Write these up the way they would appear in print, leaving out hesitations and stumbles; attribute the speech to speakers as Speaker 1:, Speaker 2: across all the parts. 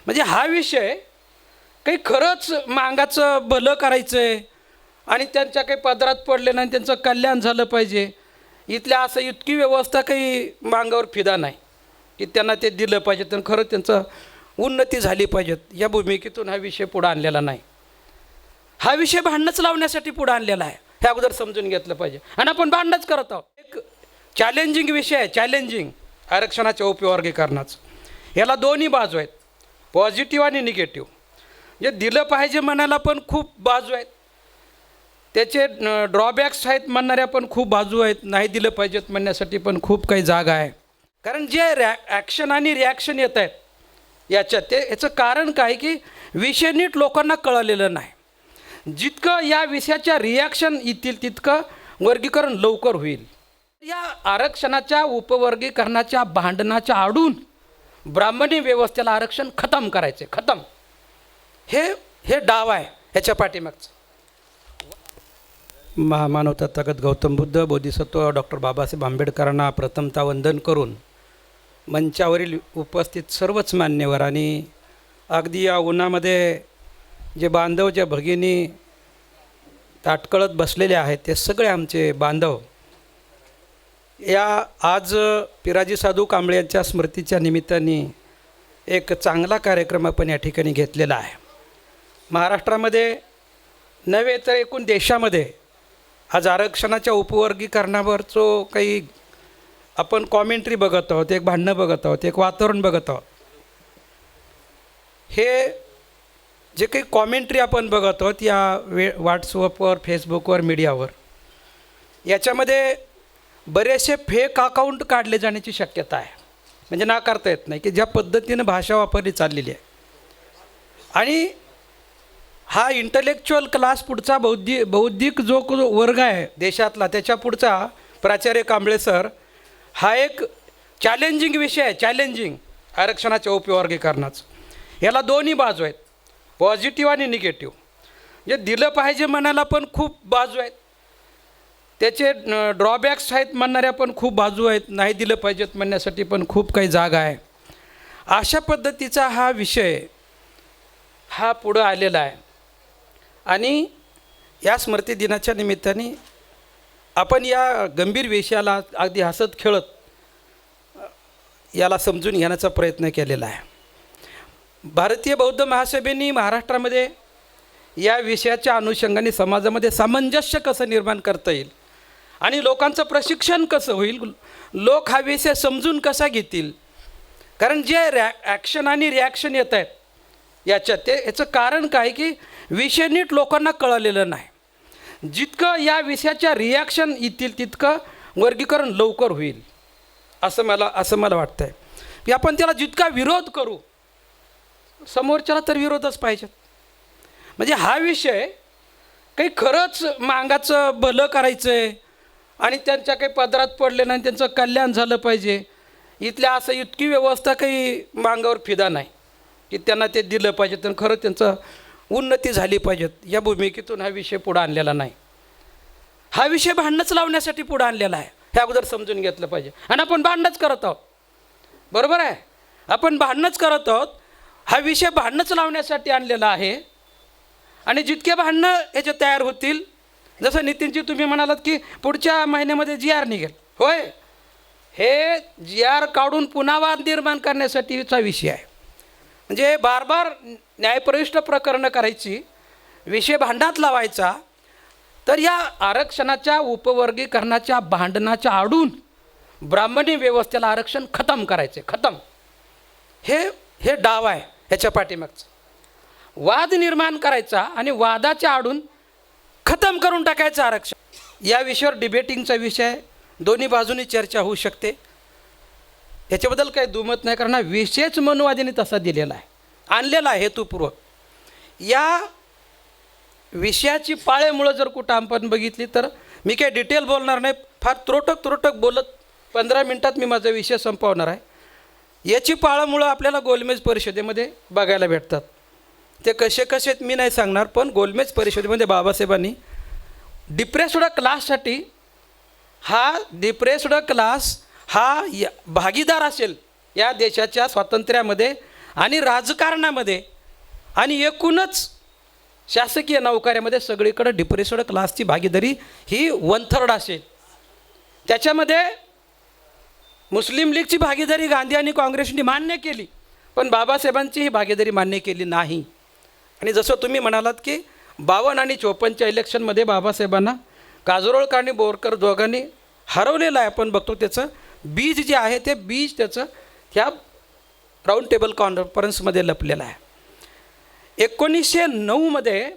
Speaker 1: म्हणजे हा विषय काही खरंच मागाचं भलं करायचं आहे आणि त्यांच्या काही पदरात पडले नाही, त्यांचं कल्याण झालं पाहिजे, इथल्या असं इतकी व्यवस्था काही मागावर फिदा नाही की त्यांना ते दिलं पाहिजे तर खरं त्यांचं उन्नती झाली पाहिजेत, या भूमिकेतून हा विषय पुढं आणलेला नाही. हा विषय भांडणंच लावण्यासाठी पुढं आणलेला आहे, हे अगोदर समजून घेतलं पाहिजे. आणि आपण भांडणंच करत आहोत. एक चॅलेंजिंग विषय आहे, चॅलेंजिंग आरक्षणाच्या उपवर्गीकरणाचं. याला दोन्ही बाजू आहेत, पॉझिटिव्ह आणि निगेटिव्ह. जे दिलं पाहिजे म्हणायला पण खूप बाजू आहेत, त्याचे ड्रॉबॅक्स आहेत म्हणणाऱ्या पण खूप बाजू आहेत, नाही दिलं पाहिजेत म्हणण्यासाठी पण खूप काही जागा आहे. कारण जे ॲक्शन आणि रिॲक्शन येत आहेत याच्यात याचं कारण काय की विषय नीट लोकांना कळलेलं नाही. जितकं या विषयाच्या रिॲक्शन येतील तितकं वर्गीकरण लवकर होईल. या आरक्षणाच्या उपवर्गीकरणाच्या भांडणाच्या आडून ब्राह्मणी व्यवस्थेला आरक्षण खतम करायचे, खतम. हे डाव आहे ह्याच्या पाठीमागचं. महामानव तथागत गौतम बुद्ध बोधिसत्व डॉक्टर बाबासाहेब आंबेडकरांना प्रथमतः वंदन करून मंचावरील उपस्थित सर्वच मान्यवर आणि अगदी या उन्हामध्ये जे बांधव, ज्या भगिनी ताटकळत बसलेले आहेत, ते सगळे आमचे बांधव या आज पिराजी साधू कांबळे यांच्या स्मृतीच्या निमित्ताने एक चांगला कार्यक्रम आपण या ठिकाणी घेतलेला आहे. महाराष्ट्रामध्ये नव्हे तर एकूण देशामध्ये आज आरक्षणाच्या उपवर्गीकरणावर जो काही आपण कॉमेंट्री बघत आहोत, एक भांडणं बघत आहोत, एक वातावरण बघत आहोत, हे जे काही कॉमेंट्री आपण बघत आहोत या व्हॉट्सअपवर, फेसबुकवर, मीडियावर, याच्यामध्ये बरेचसे फेक अकाउंट काढले जाण्याची शक्यता आहे. म्हणजे नाकारता येत नाही की ज्या पद्धतीनं भाषा वापरली चाललेली आहे. आणि हा इंटलेक्च्युअल क्लास पुढचा बौद्धिक जो वर्ग आहे देशातला, त्याच्या पुढचा प्राचार्य कांबळे सर, हा एक चॅलेंजिंग विषय आहे, चॅलेंजिंग आरक्षणाच्या उपवर्गीकरणाचं. याला दोन्ही बाजू आहेत, पॉझिटिव्ह आणि निगेटिव्ह. जे दिलं पाहिजे म्हणायला पण खूप बाजू आहेत, त्याचे ड्रॉबॅक्स आहेत म्हणणाऱ्या पण खूप बाजू आहेत, नाही दिलं पाहिजेत म्हणण्यासाठी पण खूप काही जागा आहे. अशा पद्धतीचा हा विषय हा पुढं आलेला आहे. आणि या स्मृती दिनाच्या निमित्ताने आपण या गंभीर विषयाला अगदी हसत खेळत याला समजून घेण्याचा प्रयत्न केलेला आहे. भारतीय बौद्ध महासभेने महाराष्ट्रामध्ये या विषयाच्या अनुषंगाने समाजामध्ये सामंजस्य कसं निर्माण करता येईल आणि लोकांचं प्रशिक्षण कसं होईल, लोक हा विषय समजून कसा घेतील. कारण जे ॲक्शन आणि रिॲक्शन येत आहेत याच्यात याचं कारण काय की विषय नीट लोकांना कळलेलं नाही. जितकं या विषयाच्या रिॲक्शन येतील तितकं वर्गीकरण लवकर होईल असं मला वाटतं आहे. की आपण त्याला जितका विरोध करू, समोरच्याला तर विरोधच पाहिजेत. म्हणजे हा विषय काही खरंच मागाचं भलं करायचं आहे आणि त्यांच्या काही पदरात पडले नाही, त्यांचं कल्याण झालं पाहिजे, इथल्या असं इतकी व्यवस्था काही मागावर फिदा नाही की त्यांना ते दिलं पाहिजे तर खरं त्यांचं उन्नती झाली पाहिजेत, या भूमिकेतून हा विषय पुढं आणलेला नाही. हा विषय भांडणंच लावण्यासाठी पुढं आणलेला आहे, हे अगोदर समजून घेतलं पाहिजे. आणि आपण भांडणंच करत आहोत, बरोबर आहे, आपण भांडणंच करत आहोत. हा विषय भांडणंच लावण्यासाठी आणलेला आहे. आणि जितके भांडणं याचे तयार होतील, जसं नितीनजी तुम्ही म्हणालात की पुढच्या महिन्यामध्ये जी आर निघेल, होय, हे जी आर काढून पुन्हा वाद निर्माण करण्यासाठीचा विषय आहे. म्हणजे बार बार न्यायप्रविष्ट प्रकरणं करायची, विषय भांडणात लावायचा, तर या आरक्षणाच्या उपवर्गीकरणाच्या भांडणाच्या आडून ब्राह्मणी व्यवस्थेला आरक्षण खतम करायचे, खतम. हे डाव आहे ह्याच्या पाठीमागचं. वाद निर्माण करायचा आणि वादाच्या आडून खतम करून टाकायचं आरक्षण. या विषयावर डिबेटिंगचा विषय, दोन्ही बाजूनी चर्चा होऊ शकते, याच्याबद्दल काही दुमत नाही. कारण हा विषयच मनुवादीने तसा दिलेला आहे, आणलेला आहे हेतुपूर्वक. या विषयाची पाळेमुळं जर कुठं आपण बघितली तर मी काही डिटेल बोलणार नाही, फार त्रोटक बोलत 15 मिनटात मी माझा विषय संपवणार आहे. याची पाळेमुळं आपल्याला गोलमेज परिषदेमध्ये बघायला भेटतात. ते कसे आहेत मी नाही सांगणार, पण गोलमेज परिषदेमध्ये बाबासाहेबांनी डिप्रेस्ड क्लाससाठी, हा डिप्रेस्ड क्लास हा भागीदार असेल या देशाच्या स्वातंत्र्यामध्ये आणि राजकारणामध्ये आणि एकूणच शासकीय नौकऱ्यामध्ये सगळीकडे डिप्रेस्ड क्लासची भागीदारी ही 1/3 असेल. त्याच्यामध्ये मुस्लिम लीगची भागीदारी गांधी आणि काँग्रेसने मान्य केली, पण बाबासाहेबांची ही भागीदारी मान्य केली नाही. आणि जसं तुम्ही म्हणालात की 52 आणि 54च्या इलेक्शनमध्ये बाबासाहेबांना काजरोळकर आणि बोरकर दोघांनी हरवलेलं आहे. आपण बघतो त्याचं बीज जे आहे ते बीज त्याचं ह्या राऊंड टेबल कॉन्फरन्समध्ये लपलेलं आहे. 1909मध्ये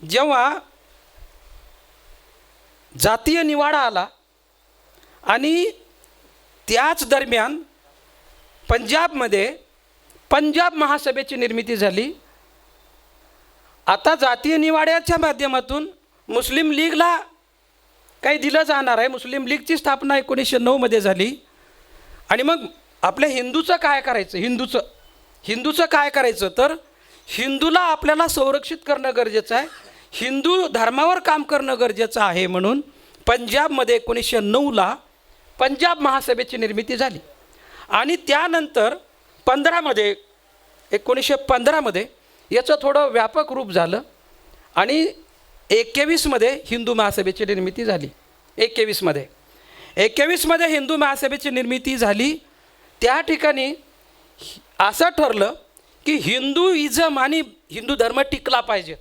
Speaker 1: जेव्हा जातीय निवाडा आला आणि त्याच दरम्यान पंजाबमध्ये पंजाब महासभेची निर्मिती झाली. आता जातीय निवाड्याच्या माध्यमातून मुस्लिम लीगला काही दिलं जाणार आहे. मुस्लिम लीगची स्थापना 1909मध्ये झाली. आणि मग आपल्या हिंदूचं काय करायचं, हिंदूचं काय करायचं, तर हिंदूला आपल्याला संरक्षित करणं गरजेचं आहे, हिंदू धर्मावर काम करणं गरजेचं आहे. म्हणून पंजाबमध्ये 1909ला पंजाब महासभेची निर्मिती झाली. आणि त्यानंतर 1915मध्ये याचं थोडं व्यापक रूप झालं आणि 21मध्ये हिंदू महासभेची निर्मिती झाली. 21मध्ये हिंदू महासभेची निर्मिती झाली. त्या ठिकाणी असं ठरलं की हिंदुइझम आणि हिंदू धर्म टिकला पाहिजे.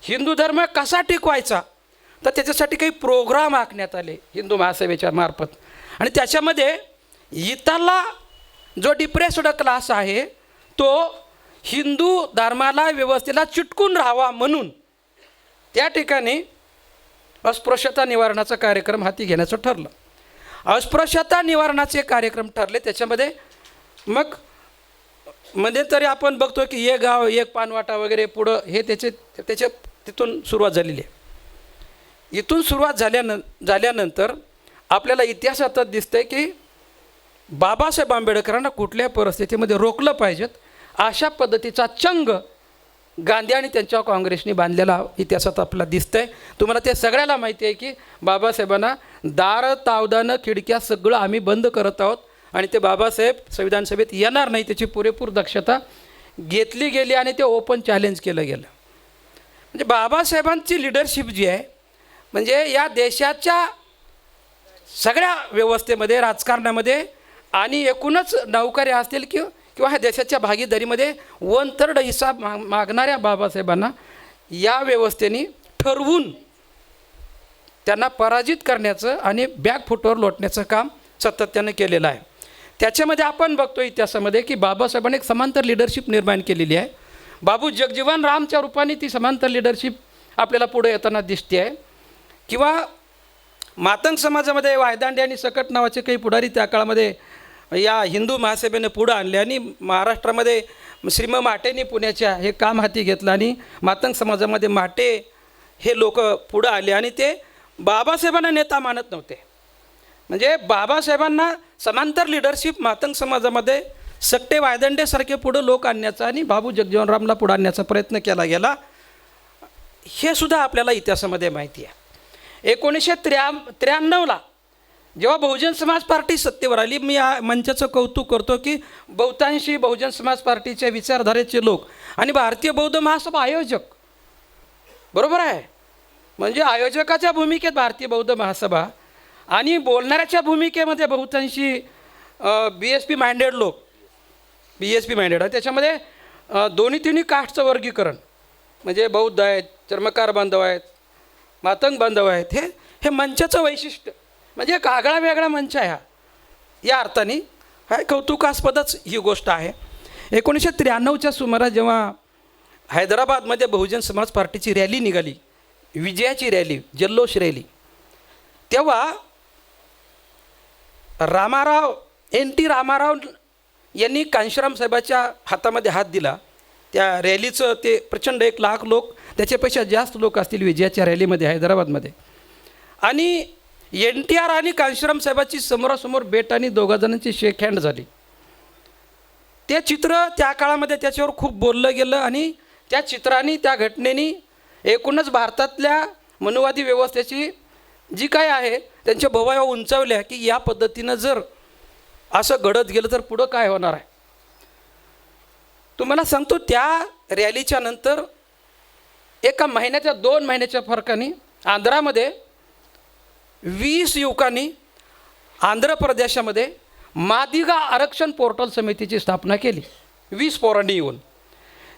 Speaker 1: हिंदू धर्म कसा टिकवायचा, तर त्याच्यासाठी काही प्रोग्राम आखण्यात आले हिंदू महासभेच्या मार्फत. आणि त्याच्यामध्ये इथला जो डिप्रेस्ड क्लास आहे तो हिंदू धर्माला व्यवस्थेला चिटकून राहावा म्हणून त्या ठिकाणी अस्पृश्यता निवारणाचा कार्यक्रम हाती घेण्याचं ठरलं. अस्पृश्यता निवारणाचे कार्यक्रम ठरले. त्याच्यामध्ये मग मध्ये तरी आपण बघतो की एक गाव एक पानवाटा वगैरे पुढं हे तिथून सुरुवात झालेली आहे. इथून सुरुवात झाल्यानंतर आपल्याला इतिहासातच दिसतंय की बाबासाहेब आंबेडकरांना कुठल्या परिस्थितीमध्ये रोखलं पाहिजेत अशा पद्धतीचा चंग गांधी आणि त्यांच्या काँग्रेसने बांधलेला इतिहासात आपल्याला दिसतंय. तुम्हाला ते सगळ्याला माहिती आहे की बाबासाहेबांना दारं तावदानं खिडक्या सगळं आम्ही बंद करत आहोत आणि ते बाबासाहेब संविधान सभेत येणार नाही त्याची पुरेपूर दक्षता घेतली गेली आणि ते ओपन चॅलेंज केलं गेलं. म्हणजे बाबासाहेबांची लिडरशिप जी आहे म्हणजे या देशाच्या सगळ्या व्यवस्थेमध्ये राजकारणामध्ये आणि एकूणच नौकऱ्या असतील किंवा ह्या देशाच्या भागीदारीमध्ये 1/3 हिस्सा मागणाऱ्या बाबासाहेबांना या व्यवस्थेने ठरवून त्यांना पराजित करण्याचं आणि बॅकफुटवर लोटण्याचं काम सातत्यानं केलेलं आहे. त्याच्यामध्ये आपण बघतो इतिहासामध्ये की बाबासाहेबांनी एक समांतर लिडरशिप निर्माण केलेली आहे. बाबू जगजीवन रामच्या रूपाने ती समांतर लिडरशिप आपल्याला पुढे येताना दिसते आहे. किंवा मातंग समाजामध्ये वायदांडे आणि सकट नावाचे काही पुढारी त्या काळामध्ये या हिंदू महासभेने पुढं आणले आणि महाराष्ट्रामध्ये श्रीम माटेंनी पुण्याच्या हे काम हाती घेतलं आणि मातंग समाजामध्ये माटे हे लोक पुढं आले आणि ते बाबासाहेबांना नेता मानत नव्हते. म्हणजे बाबासाहेबांना समांतर लिडरशिप मातंग समाजामध्ये सक्टे वायदंडेसारखे पुढं लोक आणण्याचा आणि बाबू जगजीवनरामला पुढं आणण्याचा प्रयत्न केला गेला हे सुद्धा आपल्याला इतिहासामध्ये माहिती आहे. 1993ला जेव्हा बहुजन समाज पार्टी सत्तेवर आली, मी या मंचाचं कौतुक करतो की बहुतांशी बहुजन समाज पार्टीच्या विचारधारेचे लोक आणि भारतीय बौद्ध महासभा आयोजक बरोबर आहे, म्हणजे आयोजकाच्या भूमिकेत भारतीय बौद्ध महासभा आणि बोलणाऱ्याच्या भूमिकेमध्ये बहुतांशी BSP माइंडेड लोक BSP माइंडेड आहे. त्याच्यामध्ये दोन्ही तिन्ही कास्टचं वर्गीकरण म्हणजे बौद्ध आहेत, चर्मकार बांधव आहेत, मातंग बांधव आहेत. हे मंचाचं वैशिष्ट्य म्हणजे एक आगळा वेगळा मंच आहे हा. या अर्थाने हा कौतुकास्पदच ही गोष्ट आहे. 1993च्या सुमारास जेव्हा हैदराबादमध्ये बहुजन समाज पार्टीची रॅली निघाली, विजयाची रॅली, जल्लोष रॅली, तेव्हा NT रामाराव यांनी कांशीराम साहेबाच्या हातामध्ये हात दिला. त्या रॅलीचं ते प्रचंड 1 लाख लोक, त्याच्यापेक्षा जास्त लोक असतील विजयाच्या रॅलीमध्ये हैदराबादमध्ये. आणि NTR आणि कांशीराम साहेबाची समोरासमोर भेट आणि दोघाजणांची शेक हँड झाली. ते चित्र त्या काळामध्ये त्याच्यावर खूप बोललं गेलं आणि त्या चित्राने त्या घटनेने एकूणच भारतातल्या मनुवादी व्यवस्थेची जी काय आहे त्यांच्या भुवया उंचावल्या की या पद्धतीनं जर असं घडत गेलं तर पुढं काय होणार आहे. तुम्हाला सांगतो त्या रॅलीच्या नंतर एका महिन्याच्या 2 महिन्याच्या फरकाने आंध्रामध्ये 20 युवकांनी आंध्र प्रदेशामध्ये मादिगा आरक्षण पोर्टल समितीची स्थापना केली. 20 पोरांनी येऊन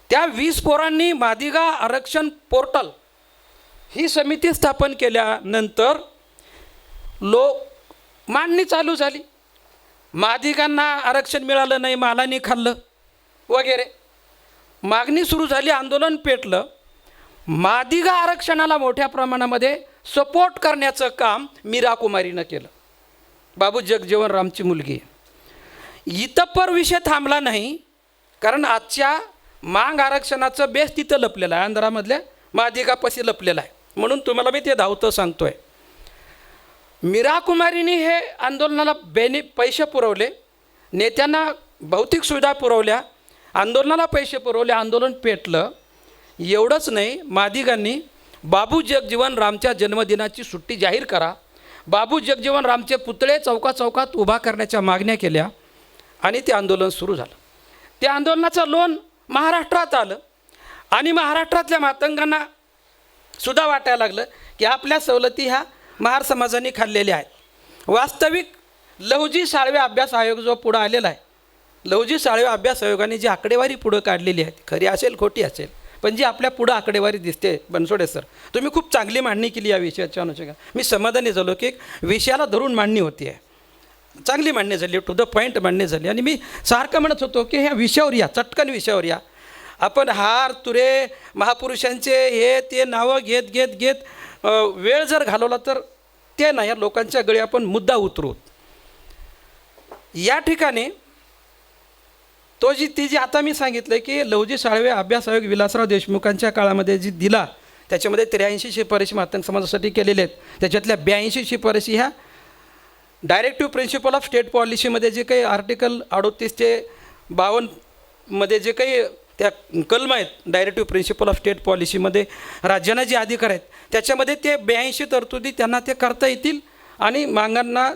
Speaker 1: त्या 20 पोरांनी मादिगा आरक्षण पोर्टल ही समिती स्थापन केल्यानंतर मांडणी चालू झाली. मादिगांना आरक्षण मिळालं नाही, मालानी खाल्लं वगैरे, मागणी सुरू झाली, आंदोलन पेटलं. मादिगा आरक्षणाला मोठ्या प्रमाणामध्ये सपोर्ट करण्याचं काम मीरा कुमारीनं केलं. बाबू जगजीवन रामची मुलगी. इतपर विषय थांबला नाही, कारण आजच्या मांग आरक्षणाचं बेस तिथं लपलेलं आहे, आंध्रामधल्या मादिगापाशी लपलेलं आहे. म्हणून तुम्हाला मी ते धावतं सांगतो आहे. मीरा कुमारीने हे आंदोलनाला पैसे पुरवले, नेत्यांना भौतिक सुविधा पुरवल्या, आंदोलनाला पैसे पुरवले, आंदोलन पेटलं. एवढंच नाही, मादिगांनी बाबू जगजीवन रामच्या जन्मदिनाची सुट्टी जाहीर करा, बाबू जगजीवन रामचे पुतळे चौकात उभा करण्याच्या मागण्या केल्या आणि ते आंदोलन सुरू झालं. त्या आंदोलनाचं लोण महाराष्ट्रात आलं आणि महाराष्ट्रातल्या मातंगांना सुद्धा वाटायला लागलं की आपल्या सवलती ह्या महार समाजाने खाल्लेल्या आहेत. वास्तविक लहुजी साळवे अभ्यास आयोग जो पुढं आलेला आहे, लहुजी साळवे अभ्यास आयोगाने जी आकडेवारी पुढं काढलेली आहे, खरी असेल खोटी असेल, पण जी आपल्या पुढं आकडेवारी दिसते, बनसोडे सर तुम्ही खूप चांगली मांडणी केली या विषयाच्या अनुषंगाने. मी समाधानी झालो की विषयाला धरून मांडणी होती आहे, चांगली मांडणी झाली, टू द पॉईंट मांडणी झाली. आणि मी सारखं म्हणत होतो की ह्या विषयावर या, चटकन विषयावर या. आपण हार तुरे महापुरुषांचे हे ते नावं घेत वेळ जर घालवला तर ते नाही, या लोकांच्या गळी आपण मुद्दा उतरू. या ठिकाणी ती जी आता मी सांगितलं की लहुजी साळवे अभ्यास आयोग विलासराव देशमुखांच्या काळामध्ये जी दिला, त्याच्यामध्ये 83 शिफारशी मातंग समाजासाठी केलेल्या आहेत. त्याच्यातल्या 82 शिफारशी ह्या डायरेक्टिव्ह प्रिन्सिपल ऑफ स्टेट पॉलिसीमध्ये जे काही आर्टिकल 38 ते 52 मध्ये जे काही त्या कलम आहेत, डायरेक्टिव्ह प्रिन्सिपल ऑफ स्टेट पॉलिसीमध्ये राज्यांना जे अधिकार आहेत, त्याच्यामध्ये ते 82 तरतुदी त्यांना ते करता येतील आणि मागांना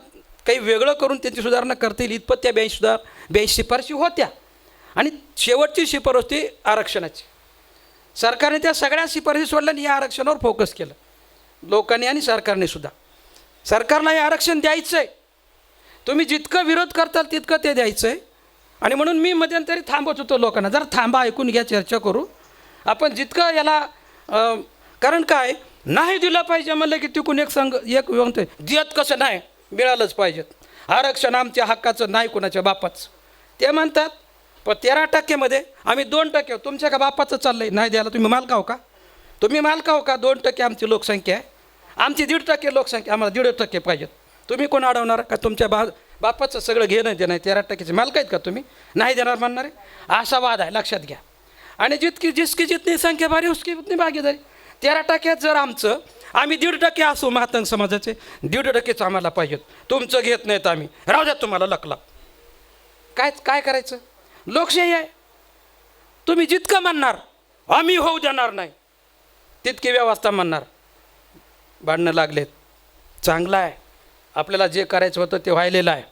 Speaker 1: काही वेगळं करून त्यांची सुधारणा करता येईल इतपत त्या 82 शिफारशी होत्या. आणि शेवटची शिफारस होती आरक्षणाची. सरकारने त्या सगळ्या शिफारशी सोडल्या आणि या आरक्षणावर फोकस केलं लोकांनी आणि सरकारने सुद्धा. सरकारला हे आरक्षण द्यायचं आहे, तुम्ही जितकं विरोध करताल तितकं ते द्यायचं आहे. आणि म्हणून मी मध्यंतरी थांबवत होतो लोकांना, जरा थांबा, ऐकून घ्या, चर्चा करू आपण. जितकं याला कारण काय नाही दिलं पाहिजे म्हणलं की तिकून एक म्हणतो देत कसं नाही, मिळालंच पाहिजेत. आरक्षण आमच्या हक्काचं नाही, कोणाच्या बापाचं. ते म्हणतात पण 13% आम्ही 2%, तुमच्या का बापाचं चाललं आहे नाही द्यायला, तुम्ही मालकाव का? तुम्ही मालकाव का? 2% आमची लोकसंख्या आहे, आमची 1.5% लोकसंख्या, आम्हाला 1.5% पाहिजेत. तुम्ही कोण अडवणार का? तुमच्या बापाचं सगळं घेणं देणं आहे, 13%चे मालक आहेत का तुम्ही? नाही देणार म्हणणार आहे, असा वाद आहे, लक्षात घ्या. आणि जिसकी जितनी संख्या भारी उसकी उतनी भागीदारी. 13% जर आमचं, आम्ही 1.5% असू मातंग समाजाचे, 1.5%च आम्हाला पाहिजेत, तुमचं घेत नाहीत आम्ही, राहू द्या तुम्हाला लकला. काय करायचं? लोकशाही आहे. तुम्ही जितकं म्हणणार आम्ही होऊ देणार नाही, तितकी व्यवस्था म्हणणार. भांडणं लागलेत, चांगलं आहे, आपल्याला जे करायचं होतं ते व्हायलेलं आहे.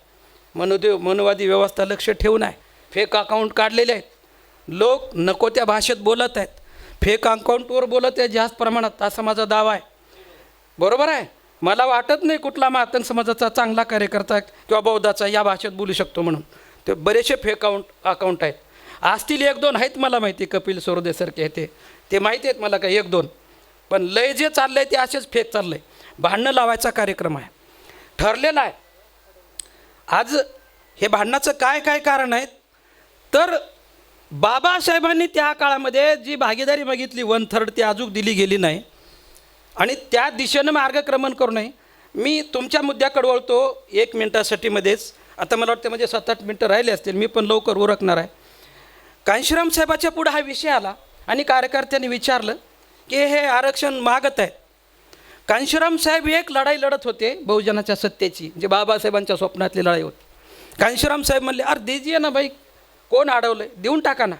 Speaker 1: मनुवादी व्यवस्था लक्ष ठेवून आहे. फेक अकाउंट काढलेले आहेत, लोक नको त्या भाषेत बोलत आहेत, फेक अकाउंटवर बोलत आहे जास्त प्रमाणात, असा माझा दावा आहे. बरोबर आहे, मला वाटत नाही कुठला मातंग समाजाचा चांगला कार्यकर्ता किंवा बौद्धाचा या भाषेत बोलू शकतो म्हणून. ते बरेचसे फेक अकाउंट आहेत, असतील 1-2 आहेत मला माहिती, कपिल सरोदेसारखे ते माहिती आहेत मला, काय 1-2, पण लय जे चाललं आहे ते असेच फेक चाललं आहे. भांडणं लावायचा कार्यक्रम आहे, ठरलेला आहे. आज हे भांडणाचं काय कारण आहेत तर बाबासाहेबांनी त्या काळामध्ये जी भागीदारी मागितली 1/3 ती अजून दिली गेली नाही आणि त्या दिशेनं मार्गक्रमण करू नये. मी तुमच्या मुद्द्याकडे वळतो 1 मिनिटासाठी मध्येच. आता मला वाटतं म्हणजे 7-8 मिनटं राहिले असतील, मी पण लवकर उरकणार आहे. कांशीराम साहेबाच्या पुढं हा विषय आला आणि कार्यकर्त्यांनी विचारलं की हे आरक्षण मागत आहेत. कांशीराम साहेब एक लढाई लढत होते बहुजनाच्या सत्तेची, जे बाबासाहेबांच्या स्वप्नातली लढाई होती. कांशीराम साहेब म्हणले अरे दीजिए ना बाई, कोण अडवलं, देऊन टाका ना.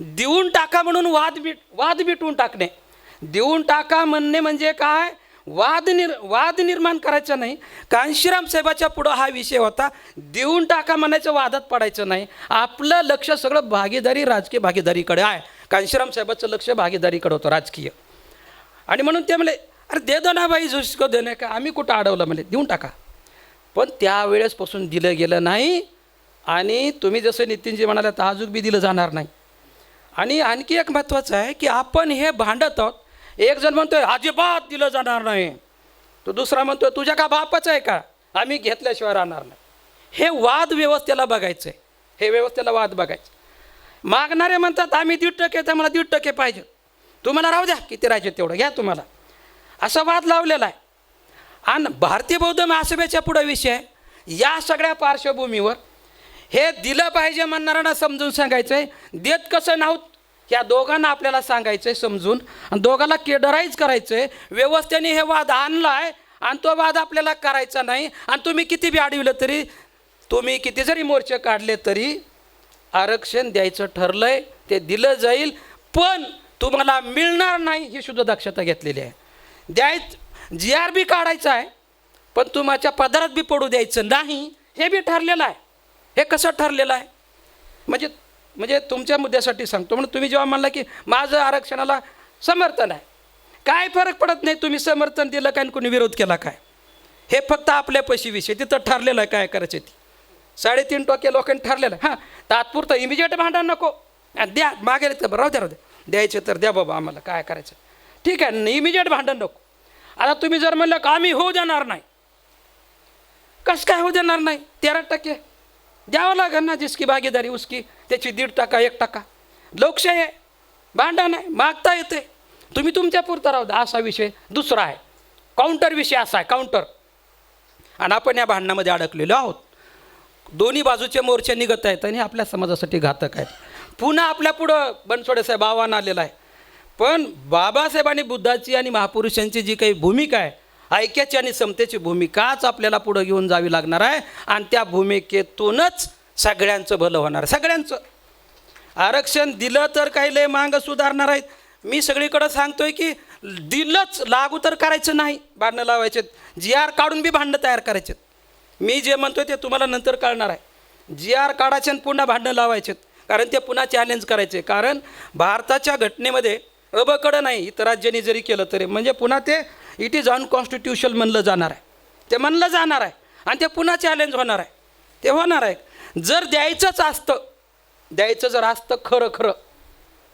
Speaker 1: देऊन टाका म्हणून वाद मिटवून टाकणे. देऊन टाका म्हणणे म्हणजे काय, वाद निर्माण करायचा नाही. कांशीराम साहेबाच्या पुढं हा विषय होता, देऊन टाका म्हणायचं, वादात पडायचं नाही. आपलं लक्ष सगळं भागीदारी, राजकीय भागीदारीकडे आहे. कांशीराम साहेबाचं लक्ष भागीदारीकडे होतं, राजकीय. आणि म्हणून ते म्हणले, अरे दे दो ना बाई, जुसको देणे का, आम्ही कुठं अडवलं, म्हणले देऊन टाका. पण त्यावेळेसपासून दिलं गेलं नाही. आणि तुम्ही जसं नितीनजी म्हणाले, तर अजून बी दिलं जाणार नाही. आणि आणखी एक महत्त्वाचं आहे की आपण हे भांडत आहोत. एक जण म्हणतोय अजिबात दिलं जाणार नाही, तो दुसरा म्हणतोय तुझ्या का बापाचं आहे का, आम्ही घेतल्याशिवाय राहणार नाही. हे वाद व्यवस्थेला बघायचं आहे, हे व्यवस्थेला वाद बघायचं. मागणारे म्हणतात आम्ही 1.5% तर मला 1.5% पाहिजे, तुम्हाला राहू द्या, किती राहायचे तेवढं घ्या तुम्हाला, असा वाद लावलेला आहे. आणि भारतीय बौद्ध महासभेच्या पुढे विषय, या सगळ्या पार्श्वभूमीवर हे दिलं पाहिजे म्हणणाऱ्यांना समजून सांगायचं आहे, देत कसं नाहीत ह्या दोघांना आपल्याला सांगायचं आहे समजून, आणि दोघांना केडराईज करायचं आहे. व्यवस्थेने हे वाद आणला आहे आणि तो वाद आपल्याला करायचा नाही. आणि तुम्ही किती बी अडविलं तरी, तुम्ही किती जरी मोर्चे काढले तरी आरक्षण द्यायचं ठरलं आहे, ते दिलं जाईल. पण तुम्हाला मिळणार नाही ही सुद्धा दक्षता घेतलेली आहे. GRB काढायचं आहे, पण तुमच्या पदरात बी पडू द्यायचं नाही, हे बी ठरलेलं आहे. हे कसं ठरलेलं आहे म्हणजे तुमच्या मुद्द्यासाठी सांगतो. म्हणून तुम्ही जेव्हा म्हणला की माझं आरक्षणाला समर्थन आहे, काय फरक पडत नाही तुम्ही समर्थन दिलं काय आणि कोणी विरोध केला काय, हे फक्त आपल्यापाशी विषय तिथं ठरलेलं आहे काय करायचं. ती 3.5% लोकांनी ठरलेलं आहे. हां, तात्पुरतं इमिजिएट भांडण नको, द्या मागे राहू द्या द्यायचे तर द्या बाबा, आम्हाला काय करायचं ठीक आहे, इमिजिएट भांडण नको. आता तुम्ही जर म्हणलं का आम्ही होऊ देणार नाही, कसं काय होऊ देणार नाही, 13% द्यावं लागेल ना, जिसकी भागीदारी उसकी, त्याची 1.5%, 1%. लोकशाही आहे, भांडण आहे, मागता येते, तुम्ही तुमच्या पुरता राहू द्या, असा विषय. दुसरा आहे काउंटर विषय, असा आहे काउंटर. आणि आपण या भांडणामध्ये अडकलेलो आहोत. दोन्ही बाजूचे मोर्चे निघत आहेत आणि आपल्या समाजासाठी घातक आहेत. पुन्हा आपल्या पुढं बनसोडे साहेब आव्हान आलेलं आहे. पण बाबासाहेबांनी बुद्धाची आणि महापुरुषांची जी काही भूमिका आहे, ऐक्याची आणि समतेची भूमिकाच आपल्याला पुढं घेऊन जावी लागणार आहे. आणि त्या भूमिकेतूनच सगळ्यांचं भलं होणार आहे. सगळ्यांचं आरक्षण दिलं तर काही लय मागं सुधारणार आहेत. मी सगळीकडं सांगतोय की दिलंच लागू तर करायचं नाही, भांडणं लावायचे, GR काढून बी भांडणं तयार करायचे. मी जे म्हणतोय ते तुम्हाला नंतर कळणार आहे. GR काढायचे आणि पुन्हा भांडणं लावायचे, कारण ते पुन्हा चॅलेंज करायचे. कारण भारताच्या घटनेमध्ये अबकडं नाही, इतर राज्यांनी जरी केलं तरी म्हणजे पुन्हा ते इट इज अनकॉन्स्टिट्युशनल म्हणलं जाणार आहे, ते म्हणलं जाणार आहे आणि ते पुन्हा चॅलेंज होणार आहे. ते होणार आहे. जर द्यायचंच असतं, द्यायचं जर असतं खरं खरं,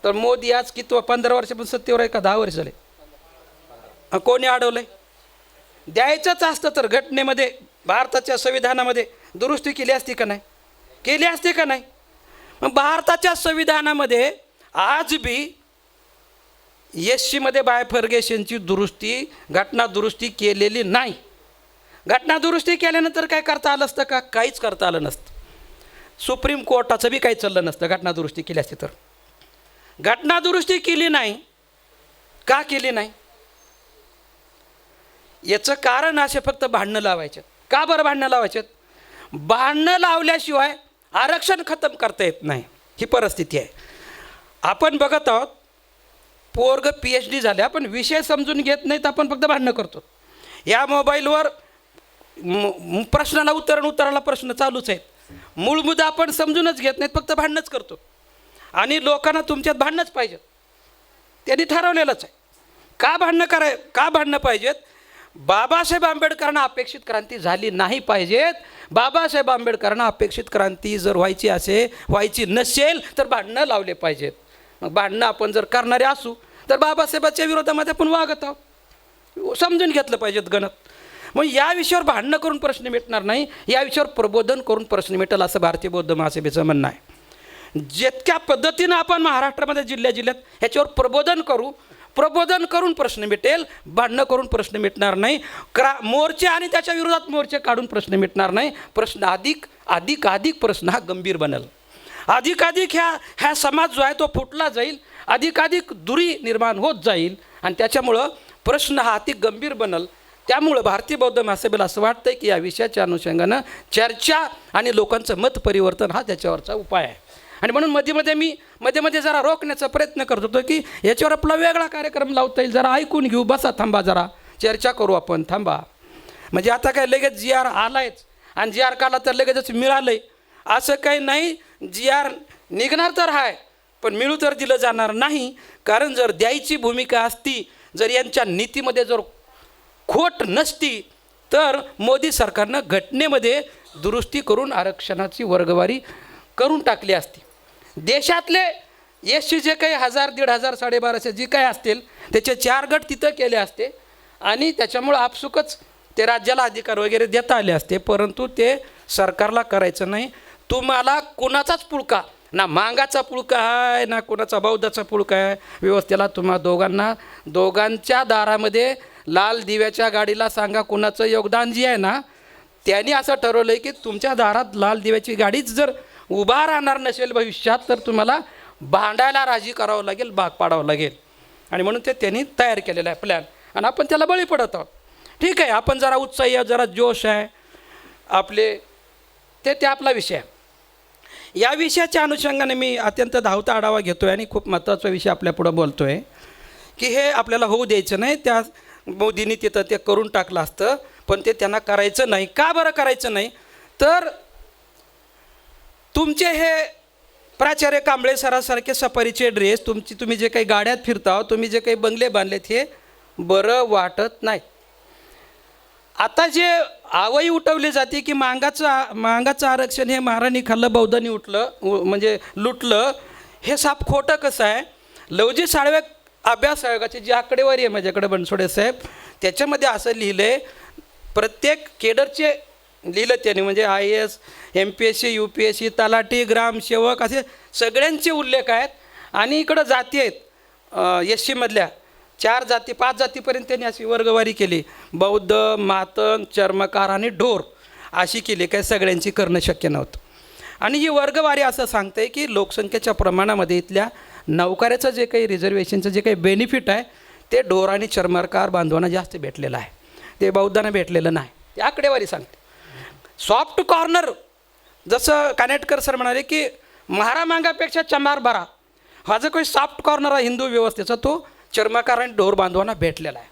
Speaker 1: तर मोदी आज किती 15 वर्षापासून सत्तेवर आहे का 10 वर्ष झाले, कोणी अडवलं आहे? द्यायचंच असतं तर घटनेमध्ये, भारताच्या संविधानामध्ये दुरुस्ती केली असती का नाही, केली असते का नाही? मग भारताच्या संविधानामध्ये आज बी SCमध्ये बायफर्गेशनची दुरुस्ती, घटना दुरुस्ती केलेली नाही. घटना दुरुस्ती केल्यानंतर काय करता आलं असतं का? काहीच करता आलं नसतं. सुप्रीम कोर्टाचं बी काही चाललं नसतं घटना दुरुस्ती केली असती तर. घटना दुरुस्ती केली नाही. का केली नाही? याचं कारण असे फक्त भांडणं लावायचे. का बरं भांडणं लावायचे? भांडणं लावल्याशिवाय आरक्षण खतम करता येत नाही, ही परिस्थिती आहे. आपण बघत आहोत, पोरग PhD झाले, आपण विषय समजून घेत नाहीत, आपण फक्त भांडणं करतो. या मोबाईलवर प्रश्नाला उत्तराला प्रश्न चालूच आहेत. मूळ मुद्दा आपण समजूनच घेत नाहीत, फक्त भांडणंच करतो. आणि लोकांना तुमच्यात भांडणंच पाहिजेत, त्यांनी ठरवलेलंच आहे. का भांडणं पाहिजेत? बाबासाहेब आंबेडकरांना अपेक्षित क्रांती झाली नाही पाहिजेत. बाबासाहेब आंबेडकरांना अपेक्षित क्रांती जर व्हायची नसेल तर भांडणं लावले पाहिजेत. मग भांडणं आपण जर करणारे असू तर बाबासाहेबांच्या विरोधामध्ये आपण वागत आहोत, समजून घेतलं पाहिजेत गणत. मग या विषयावर भांडणं करून प्रश्न मिटणार नाही, या विषयावर प्रबोधन करून प्रश्न मिटेल, असं भारतीय बौद्ध महासभेचं म्हणणं आहे. जितक्या पद्धतीनं आपण महाराष्ट्रामध्ये जिल्ह्यात ह्याच्यावर प्रबोधन करून प्रश्न मिटेल, भांडणं करून प्रश्न मिटणार नाही. मोर्चे आणि त्याच्या विरोधात मोर्चे काढून प्रश्न मिटणार नाही. प्रश्न अधिक प्रश्न हा गंभीर बनेल. अधिक ह्या समाज जो आहे तो फुटला जाईल, अधिक दुरी निर्माण होत जाईल आणि त्याच्यामुळं प्रश्न हा अति गंभीर बनेल. त्यामुळं भारतीय बौद्ध महासभेला असं वाटतं की या विषयाच्या अनुषंगानं चर्चा आणि लोकांचं मत परिवर्तन हा त्याच्यावरचा उपाय आहे. आणि म्हणून मध्ये जरा रोखण्याचा प्रयत्न करत होतो की याच्यावर आपला वेगळा कार्यक्रम लावता येईल, जरा ऐकून घेऊ, बसा थांबा, जरा चर्चा करू आपण, थांबा. म्हणजे आता काय लगेच जी आर आलायच आणि जी आर काढला तर लगेचच मिळालंय असं काही नाही. जी आर निघणार तर आहे, पण मिळू तर दिलं जाणार नाही. कारण जर द्यायची भूमिका असती, जर यांच्या नीतीमध्ये जर खोट नसती, तर मोदी सरकारनं घटनेमध्ये दुरुस्ती करून आरक्षणाची वर्गवारी करून टाकली असती. देशातले एससी जे काही 1000, 1500, 1250 जी काही असतील त्याचे 4 गट तिथं केले असते आणि त्याच्यामुळं आपसुकच ते राज्याला अधिकार वगैरे देता आले असते. परंतु ते सरकारला करायचं नाही. तुम्हाला कुणाचाच पुळका ना, मांगाचा पुळका आहे ना कुणाचा बौद्धाचा पुळका आहे. व्यवस्थेला तुम्हा दोघांच्या दारामध्ये लाल दिव्याच्या गाडीला सांगा कुणाचं योगदान जे आहे ना, त्यांनी असं ठरवलं आहे की तुमच्या दारात लाल दिव्याची गाडीच जर उभा राहणार नसेल भविष्यात, तर तुम्हाला भांडायला राजी करावं लागेल, भाग पाडावं लागेल. आणि म्हणून ते त्यांनी तयार केलेलं आहे प्लॅन आणि आपण त्याला बळी पडत आहोत. ठीक आहे, आपण जरा उत्साही आहे, जरा जोश आहे आपले, ते आपला विषय आहे. या विषयाच्या अनुषंगाने मी अत्यंत धावता आढावा घेतो आहे आणि खूप महत्त्वाचा विषय आपल्यापुढं बोलतो आहे की हे आपल्याला होऊ द्यायचं नाही. त्या मोदींनी तिथं ते करून टाकलं असतं, पण ते त्यांना करायचं नाही. का बरं करायचं नाही? तर तुमचे हे प्राचार्य कांबळे सरासारखे सफारीचे ड्रेस, तुम्ही जे काही गाड्यात फिरता, तुम्ही जे काही बंगले बांधलेत, हे बरं वाटत नाही. आता जे आवई उठवली जाते की मांगाचं आरक्षण हे महाराणी खाल्लं, बौद्धांनी म्हणजे लुटलं, हे साप खोटं कसं आहे? लवजी साळवे अभ्यास आयोगाची जी आकडेवारी आहे माझ्याकडे बनसोडे साहेब, त्याच्यामध्ये असं लिहिलं आहे, प्रत्येक केडरचे लिहिलं त्यांनी, म्हणजे IAS, MPSC, UPSC, तलाठी, ग्रामसेवक असे सगळ्यांचे उल्लेख आहेत. आणि इकडं जाती आहेत SC मधल्या 4 जाती 5 जातीपर्यंत त्यांनी अशी वर्गवारी केली. बौद्ध, मातंग, चर्मकार आणि ढोर अशी केली. काय सगळ्यांची करणं शक्य नव्हतं. आणि ही वर्गवारी असं सांगते की लोकसंख्येच्या प्रमाणामध्ये इथल्या नौकऱ्याचं जे काही रिझर्वेशनचं जे काही बेनिफिट आहे ते ढोर आणि चर्मकार बांधवांना जास्त भेटलेलं आहे, ते बौद्धांना भेटलेलं नाही. ती आकडेवारी सांगते. सॉफ्ट कॉर्नर, जसं कानेटकर सर म्हणाले की महारामांगापेक्षा चमार बरा, हा जो काही सॉफ्ट कॉर्नर आहे हिंदू व्यवस्थेचा, तो चर्मकार आणि ढोर बांधवांना भेटलेला आहे.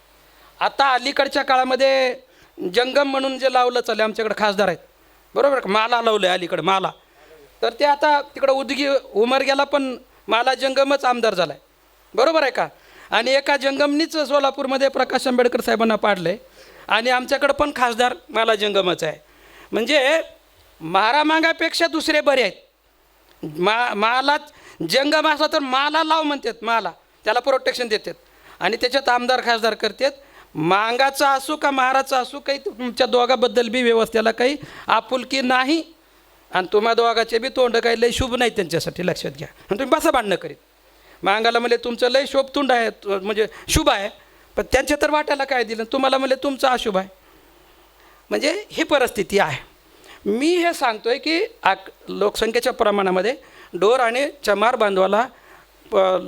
Speaker 1: आता अलीकडच्या काळामध्ये जंगम म्हणून जे लावलं चाललं, आमच्याकडे खासदार आहेत बरोबर, माला लावलं आहे अलीकडे माला, तर ते आता तिकडं उमरग्याला पण माला जंगमच आमदार झाला आहे बरोबर आहे का. आणि एका जंगमनीच सोलापूरमध्ये प्रकाश आंबेडकर साहेबांना पाडलं आहे आणि आमच्याकडं पण खासदार माला जंगमच आहे. म्हणजे महारामांगापेक्षा दुसरे बरे आहेत. माला जंगम असला तर माला लाव म्हणतात, माला त्याला प्रोटेक्शन देतात आणि त्याच्यात आमदार खासदार करतात. मांगाचा असू का महाराचा असू, काही तुमच्या दोघाबद्दल बी व्यवस्थेला काही आपुलकी नाही आणि तुम्हा दोघाचे बी तोंड काही लय शुभ नाही त्यांच्यासाठी, लक्षात घ्या. आणि तुम्ही बसा भांडणं करीत. मांगाला म्हणजे तुमचं लय शोभ तोंड आहे, म्हणजे शुभ आहे, पण त्यांच्या तर वाट्याला काय दिलं, तुम्हाला म्हणजे तुमचं अशुभ आहे. म्हणजे ही परिस्थिती आहे. मी हे सांगतोय की लोकसंख्येच्या प्रमाणामध्ये ढोर आणि चमार बांधवाला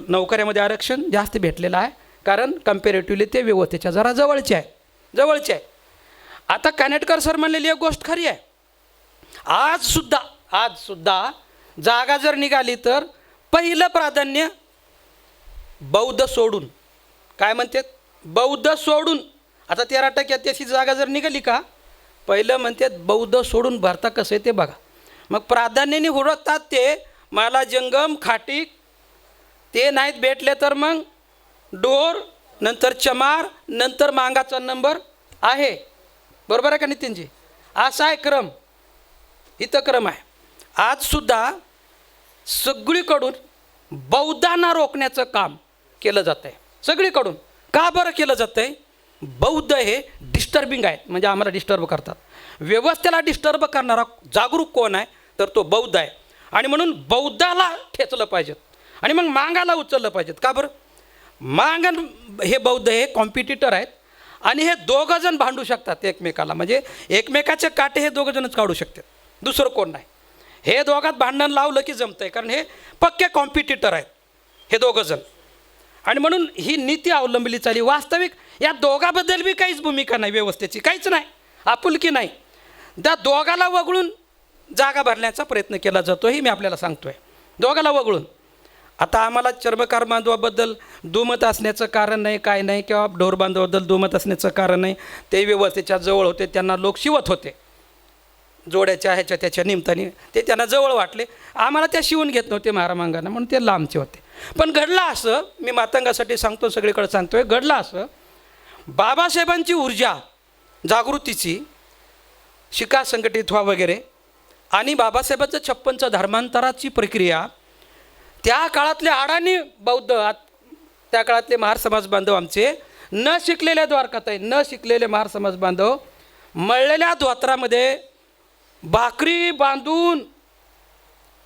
Speaker 1: नोकऱ्यामध्ये आरक्षण जास्त भेटलेलं आहे, कारण कम्पॅरेटिव्हली ते व्यवस्थेच्या जरा जवळचे आहे. आता कानेटकर सर म्हणलेली एक गोष्ट खरी आहे. आज सुद्धा जागा जर निघाली तर पहिलं प्राधान्य बौद्ध सोडून, काय म्हणतात, बौद्ध सोडून. आता 13% त्याची जागा जर निघाली का, पहिलं म्हणतात बौद्ध सोडून भरता कसं आहे ते बघा. मग प्राधान्याने हुडकतात ते माला जंगम खाटीक, ते नाहीत भेटले तर मग ढोर, नंतर चमार, नंतर मांगाचा नंबर आहे. बरोबर आहे का नितीनजी? असा आहे क्रम, इथं क्रम आहे. आजसुद्धा सगळीकडून बौद्धांना रोखण्याचं काम केलं जातं आहे, सगळीकडून. का बरं केलं जातं आहे? बौद्ध हे डिस्टर्बिंग आहेत, म्हणजे आम्हाला डिस्टर्ब करतात. व्यवस्थेला डिस्टर्ब करणारा जागरूक कोण आहे, तर तो बौद्ध आहे. आणि म्हणून बौद्धाला ठेचलं पाहिजेत आणि मग मांगाला उचललं पाहिजेत. का बरं? मांगन हे बौद्ध हे कॉम्पिटिटर आहेत आणि हे दोघंजण भांडू शकतात एकमेकाला, म्हणजे एकमेकाचे काटे हे दोघंजणच काढू शकतात, दुसरं कोण नाही. हे दोघात भांडण लावलं की जमतं आहे, कारण हे पक्के कॉम्पिटिटर आहेत हे दोघंजण. आणि म्हणून ही नीती अवलंबली चालली. वास्तविक या दोघाबद्दल बी काहीच भूमिका नाही व्यवस्थेची, काहीच नाही, आपुलकी नाही. त्या दोघाला वगळून जागा भरण्याचा प्रयत्न केला जातो, हे मी आपल्याला सांगतो आहे, दोघाला वगळून. आता आम्हाला चर्मकार बांधवाबद्दल दुमत असण्याचं कारण नाही, काय नाही, किंवा ढोर बांधवाबद्दल दुमत असण्याचं कारण नाही. ते व्यवस्थेच्या जवळ होते, त्यांना लोक शिवत होते जोड्याच्या ह्याच्या त्याच्या निमित्ताने, ते त्यांना जवळ वाटले. आम्हाला त्या शिवून घेत नव्हते महारामांगांना, म्हणून ते लांबचे होते. पण घडलं असं, मी मातंगासाठी सांगतो, सगळीकडे सांगतोय, घडलं असं, बाबासाहेबांची ऊर्जा जागृतीची, शिका संघटित व्हा वगैरे, आणि बाबासाहेबांचं 56चं धर्मांतराची प्रक्रिया, त्या काळातले अडाणी बौद्ध, त्या काळातले महार समाज बांधव आमचे, न शिकलेल्या द्वारकाताई, न शिकलेले महार समाज बांधव मळलेल्या धोत्रामध्ये भाकरी बांधून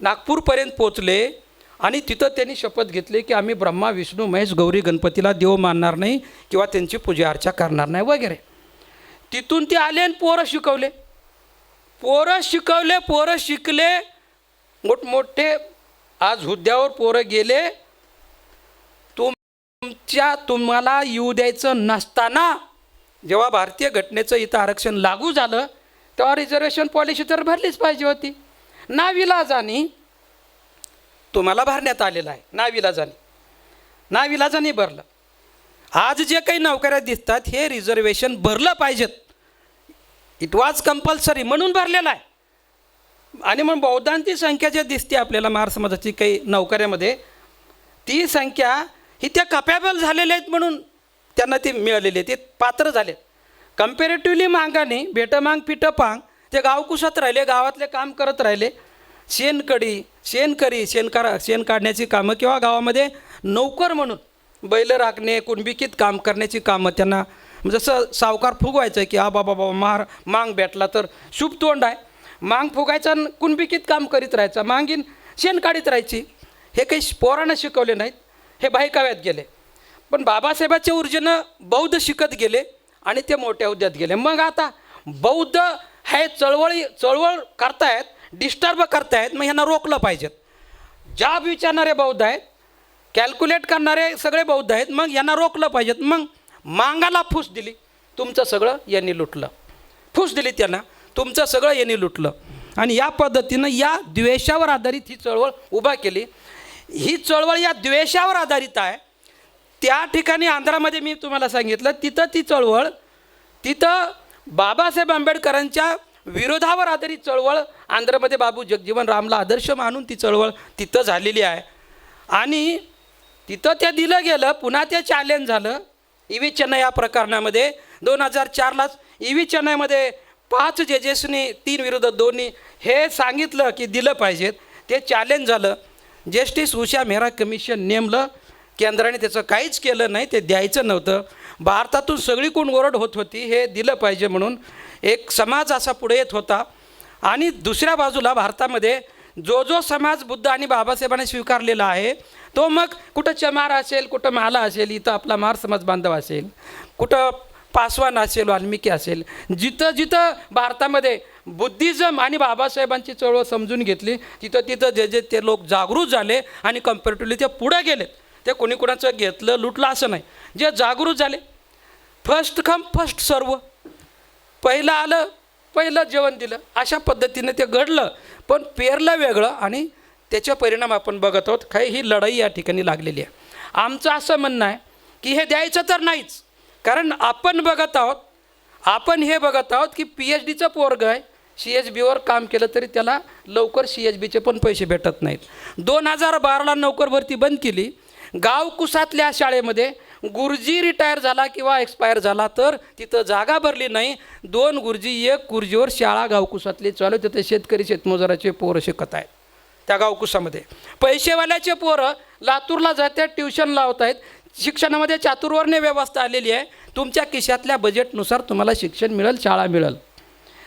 Speaker 1: नागपूरपर्यंत पोचले. आणि तिथं त्यांनी शपथ घेतली की आम्ही ब्रह्मा विष्णू महेश गौरी गणपतीला देव मानणार नाही किंवा त्यांची पूजा अर्चा करणार नाही वगैरे. तिथून ते आले आणि पोरं शिकवले, पोरं शिकले, मोठमोठे आज हुद्द्यावर पोरं गेले. तुम्हाला येऊ द्यायचं नसताना जेव्हा भारतीय घटनेचं इथं आरक्षण लागू झालं तेव्हा रिझर्वेशन पॉलिसी तर भरलीच पाहिजे होती. नाविलाजानी तुम्हाला भरण्यात आलेलं आहे, नाविलाजानी भरलं. आज जे काही नोकऱ्या दिसतात हे रिझर्वेशन भरलं पाहिजेत, इट वॉज कंपल्सरी म्हणून भरलेलं आहे. आणि मग बौद्धांची संख्या जे दिसते आपल्याला महार समाजाची काही नोकऱ्यामध्ये, ती संख्या ही त्या कपॅबल झालेल्या आहेत म्हणून त्यांना ते मिळालेले, ते पात्र झाले. कम्पॅरेटिव्हली मागाने भेटमांग पिठपांग ते गावकुशात राहिले, गावातले काम करत राहिले, शेण काढण्याची कामं, किंवा गावामध्ये नोकर म्हणून बैल राखणे, कुणबिकीत काम करण्याची कामं त्यांना, जसं सावकार फुगवायचं की हा बाबा मांग भेटला तर शुभ तोंड आहे, मांग फुगायचा, कुणबिकीत काम करीत राहायचं, मांगीन शेण काढीत राहायची. हे काही पोरांना शिकवले नाहीत, हे बायकाव्यात गेले. पण बाबासाहेबांच्या ऊर्जेनं बौद्ध शिकत गेले आणि ते मोठ्या हुद्द्यात गेले. मग आता बौद्ध हे चळवळ करतायत, डिस्टर्ब करतायत, मग ह्यांना रोखलं पाहिजेत. जाब विचारणारे बौद्ध आहेत, कॅल्क्युलेट करणारे सगळे बौद्ध आहेत, मग यांना रोखलं पाहिजेत. मग मांगाला फूस दिली, तुमचं सगळं यांनी लुटलं, फूस दिली त्यांना, तुमचं सगळं यांनी लुटलं. आणि या पद्धतीनं या द्वेषावर आधारित ही चळवळ उभा केली. ही चळवळ या द्वेषावर आधारित आहे. त्या ठिकाणी आंध्रामध्ये मी तुम्हाला सांगितलं, तिथं ती चळवळ, तिथं बाबासाहेब आंबेडकरांच्या विरोधावर आधारित चळवळ आंध्रमध्ये बाबू जगजीवन रामला आदर्श मानून ती चळवळ तिथं झालेली आहे. आणि तिथं ते दिलं गेलं, पुन्हा ते चॅलेंज झालं ई.व्ही. चेन्नई या प्रकरणामध्ये. 2004लाच ई.व्ही. चेन्नईमध्ये 5 जजेसनी 3 विरुद्ध 2 हे सांगितलं की दिलं पाहिजेत. ते चॅलेंज झालं. जस्टिस उषा मेहरा कमिशन नेमलं, केंद्राने त्याचं काहीच केलं नाही, ते द्यायचं नव्हतं. भारतातून सगळीकडून ओरड होत होती हे दिलं पाहिजे म्हणून. एक समाज असा पुढे येत होता. आणि दुसऱ्या बाजूला भारतामध्ये जो समाज बुद्ध आणि बाबासाहेबांनी स्वीकारलेला आहे तो, मग कुठं चमार असेल, कुठं माला असेल, इथं आपला महार समाज बांधव असेल, कुठं पासवान असेल, वाल्मिकी असेल, जिथं भारतामध्ये बुद्धिझम आणि बाबासाहेबांची चळवळ समजून घेतली, तिथं जे ते लोक जागृत झाले आणि कम्पॅरेटिव्हली ते पुढे गेलेत. ते कोणी कुणाचं घेतलं लुटलं असं नाही, जे जागृत झाले, फर्स्ट कम फर्स्ट सर्व, पहिलं आलं पहिलं जेवण दिलं, अशा पद्धतीने ते घडलं. पण पेरलं वेगळं आणि त्याचे परिणाम आपण बघत आहोत. काही ही लढाई या ठिकाणी लागलेली आहे. आमचं असं म्हणणं आहे की हे द्यायचं तर नाहीच, कारण आपण बघत आहोत, आपण हे बघत आहोत की PhDचं पोरगं आहे, CSBवर काम केलं तरी त्याला लवकर CSBचे पण पैसे भेटत नाहीत. 2012ला नोकर भरती बंद केली. गावकुसातल्या शाळेमध्ये गुरुजी रिटायर झाला किंवा एक्सपायर झाला तर तिथं जागा भरली नाही. 2 गुरुजी 1 गुरुजीवर शाळा गावकुसातली चालू, तिथे शेतकरी शेतमजुराचे पोरं शिकत आहेत त्या गावकुसामध्ये. पैसेवाल्याचे पोरं लातूरला जातात, ट्युशन लावत आहेत. शिक्षणामध्ये चातुर्वर्ण्य व्यवस्था आलेली आहे. तुमच्या खिशातल्या बजेटनुसार तुम्हाला शिक्षण मिळेल, शाळा मिळेल.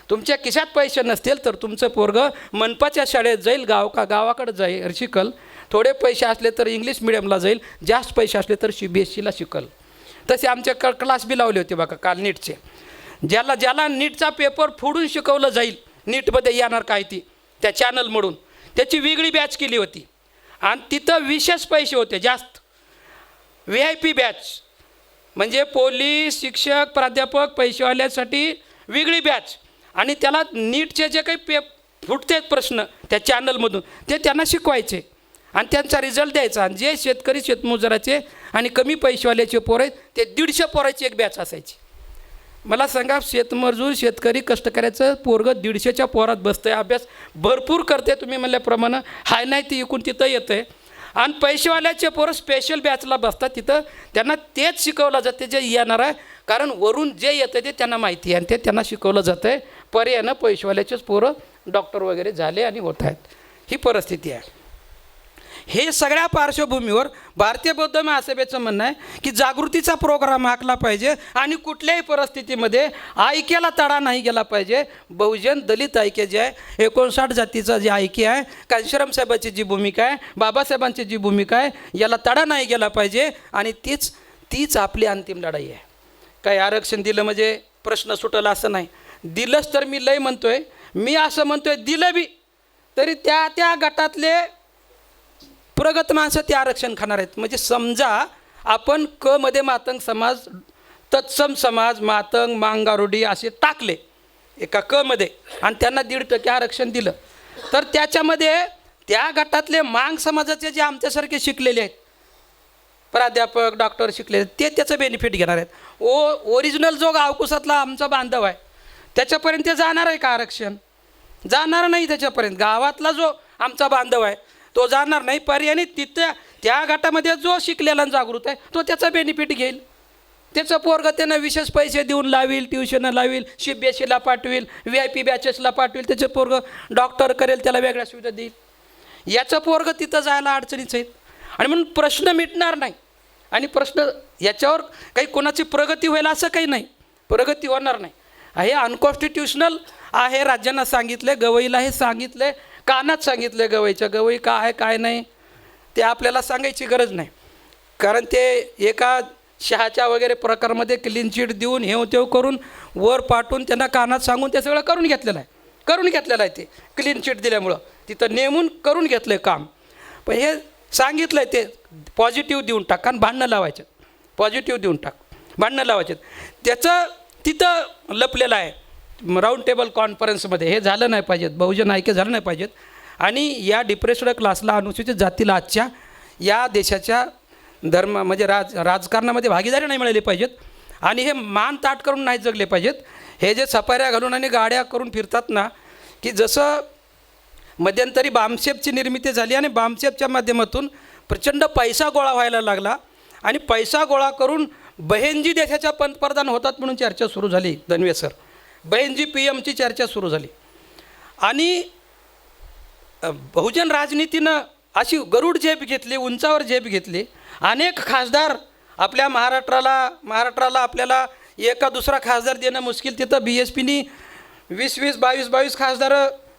Speaker 1: तुमच्या खिशात पैसे नसतील तर तुमचं पोरगं मनपाच्या शाळेत जाईल, गावाकडे जाईल शिकल. थोडे पैसे असले तर इंग्लिश मिडियमला जाईल, जास्त पैसे असले तर CBSEला शिकल. तसे आमचे क्लास बी लावले होते बघा काल नीटचे. ज्याला नीटचा पेपर फोडून शिकवलं जाईल, नीटमध्ये येणार काय ती त्या चॅनलमधून, त्याची वेगळी बॅच केली होती. आणि तिथं विशेष पैसे होते जास्त, VIP बॅच, म्हणजे पोलीस, शिक्षक, प्राध्यापक, पैसेवाल्यासाठी वेगळी बॅच. आणि त्याला नीटचे जे काही फुटते प्रश्न त्या चॅनलमधून ते त्यांना शिकवायचे. आणि त्यांचा रिझल्ट द्यायचा. आणि जे शेतकरी शेतमजुराचे आणि कमी पैसेवाल्याचे पोरं आहेत ते 150 पोराची एक बॅच असायची. मला सांगा, शेतमजूर शेतकरी कष्टकऱ्याचं पोरगं 150च्या पोरात बसतं आहे, अभ्यास भरपूर करते. तुम्ही म्हणल्याप्रमाणे हाय नाही ती इकून तिथं येतं आहे. आणि पैसेवाल्याचे पोरं स्पेशल बॅचला बसतात, तिथं त्यांना तेच शिकवलं जाते जे येणार आहे. कारण वरून जे येतं ते त्यांना माहिती आहे आणि ते त्यांना शिकवलं जातं आहे. पर्यायानं पैसेवाल्याचेच पोरं डॉक्टर वगैरे झाले आणि होत आहेत. ही परिस्थिती आहे. हे सगळ्या पार्श्वभूमीवर भारतीय बौद्ध महासभेचं म्हणणं आहे की जागृतीचा प्रोग्राम आखला पाहिजे आणि कुठल्याही परिस्थितीमध्ये ऐक्याला तडा नाही गेला पाहिजे. बहुजन दलित ऐक्य जे आहे, 59 जातीचं जे ऐक्य आहे, कांशीराम साहेबांची जी भूमिका आहे, बाबासाहेबांची जी भूमिका आहे, याला तडा नाही गेला पाहिजे. आणि तीच आपली अंतिम लढाई आहे. काही आरक्षण दिलं म्हणजे प्रश्न सुटला असं नाही. दिलंच तर मी लय म्हणतोय, मी असं म्हणतोय दिलं बी तरी त्या गटातले प्रगत माणसं ते आरक्षण खाणार आहेत. म्हणजे समजा आपण क मध्ये मातंग समाज, तत्सम समाज, मातंग, मांगारुडी असे टाकले एका क मध्ये आणि त्यांना 1.5% आरक्षण दिलं, तर त्याच्यामध्ये त्या गटातले मांग समाजाचे जे आमच्यासारखे शिकलेले आहेत, प्राध्यापक डॉक्टर शिकलेले, ते त्याचं बेनिफिट घेणार आहेत. ओरिजिनल जो गावकुसातला आमचा बांधव आहे त्याच्यापर्यंत ते जाणार आहे का आरक्षण? जाणार नाही. त्याच्यापर्यंत गावातला जो आमचा बांधव आहे तो जाणार नाही. पर्यायाने तिथं त्या गटामध्ये जो शिकलेला जागृत आहे तो त्याचा बेनिफिट घेईल. त्याचं पोरगं त्यांना विशेष पैसे देऊन लावील, ट्युशनं लावील, CBSEला पाठवेल, VIP बॅचेसला पाठवेल, त्याचं पोरगं डॉक्टर करेल, त्याला वेगळ्या सुविधा देईल. याचं पोरगं तिथं जायला अडचणीच आहेत आणि म्हणून प्रश्न मिटणार नाही. आणि प्रश्न याच्यावर काही कोणाची प्रगती होईल असं काही नाही, प्रगती होणार नाही. हे अनकॉन्स्टिट्युशनल आहे. राज्यांना सांगितलं, गवईला हे सांगितलं, कानात सांगितलं गवईच्या. गवई काय आहे काय नाही ते आपल्याला सांगायची गरज नाही. कारण ते एका शहाच्या वगैरे प्रकारमध्ये क्लीन चिट देऊन हेव तेव करून वर पाठवून त्यांना कानात सांगून ते सगळं करून घेतलेलं आहे. ते क्लीन चिट दिल्यामुळं तिथं नेमून करून घेतलं आहे काम. पण हे सांगितलं आहे ते पॉझिटिव्ह देऊन टाक आणि भांडणं लावायचं, पॉझिटिव्ह देऊन टाक, भांडणं लावायचं. त्याचं तिथं लपलेलं आहे. राऊंड टेबल कॉन्फरन्समध्ये हे झालं नाही पाहिजेत, बहुजन ऐक्य झालं नाही पाहिजेत. आणि या डिप्रेस्ड क्लासला, अनुसूचित जातीला आजच्या या देशाच्या म्हणजे राजकारणामध्ये भागीदारी नाही मिळाली पाहिजेत. आणि हे मान ताट करून नाही जगले पाहिजेत. हे जे सफाऱ्या घालून आणि गाड्या करून फिरतात ना, की जसं मध्यंतरी बामशेपची निर्मिती झाली आणि बामशेपच्या माध्यमातून प्रचंड पैसा गोळा व्हायला लागला आणि पैसा गोळा करून बहेनजी देशाच्या पंतप्रधान होतात म्हणून चर्चा सुरू झाली. दनवे सर, बहेनजी PM ची चर्चा सुरू झाली. आणि बहुजन राजनीतीनं अशी गरुड झेप घेतली, उंचावर झेप घेतली. अनेक खासदार आपल्या महाराष्ट्राला आपल्याला एका दुसरा खासदार देणं मुश्किल, तिथं BSPनी 20 22 खासदार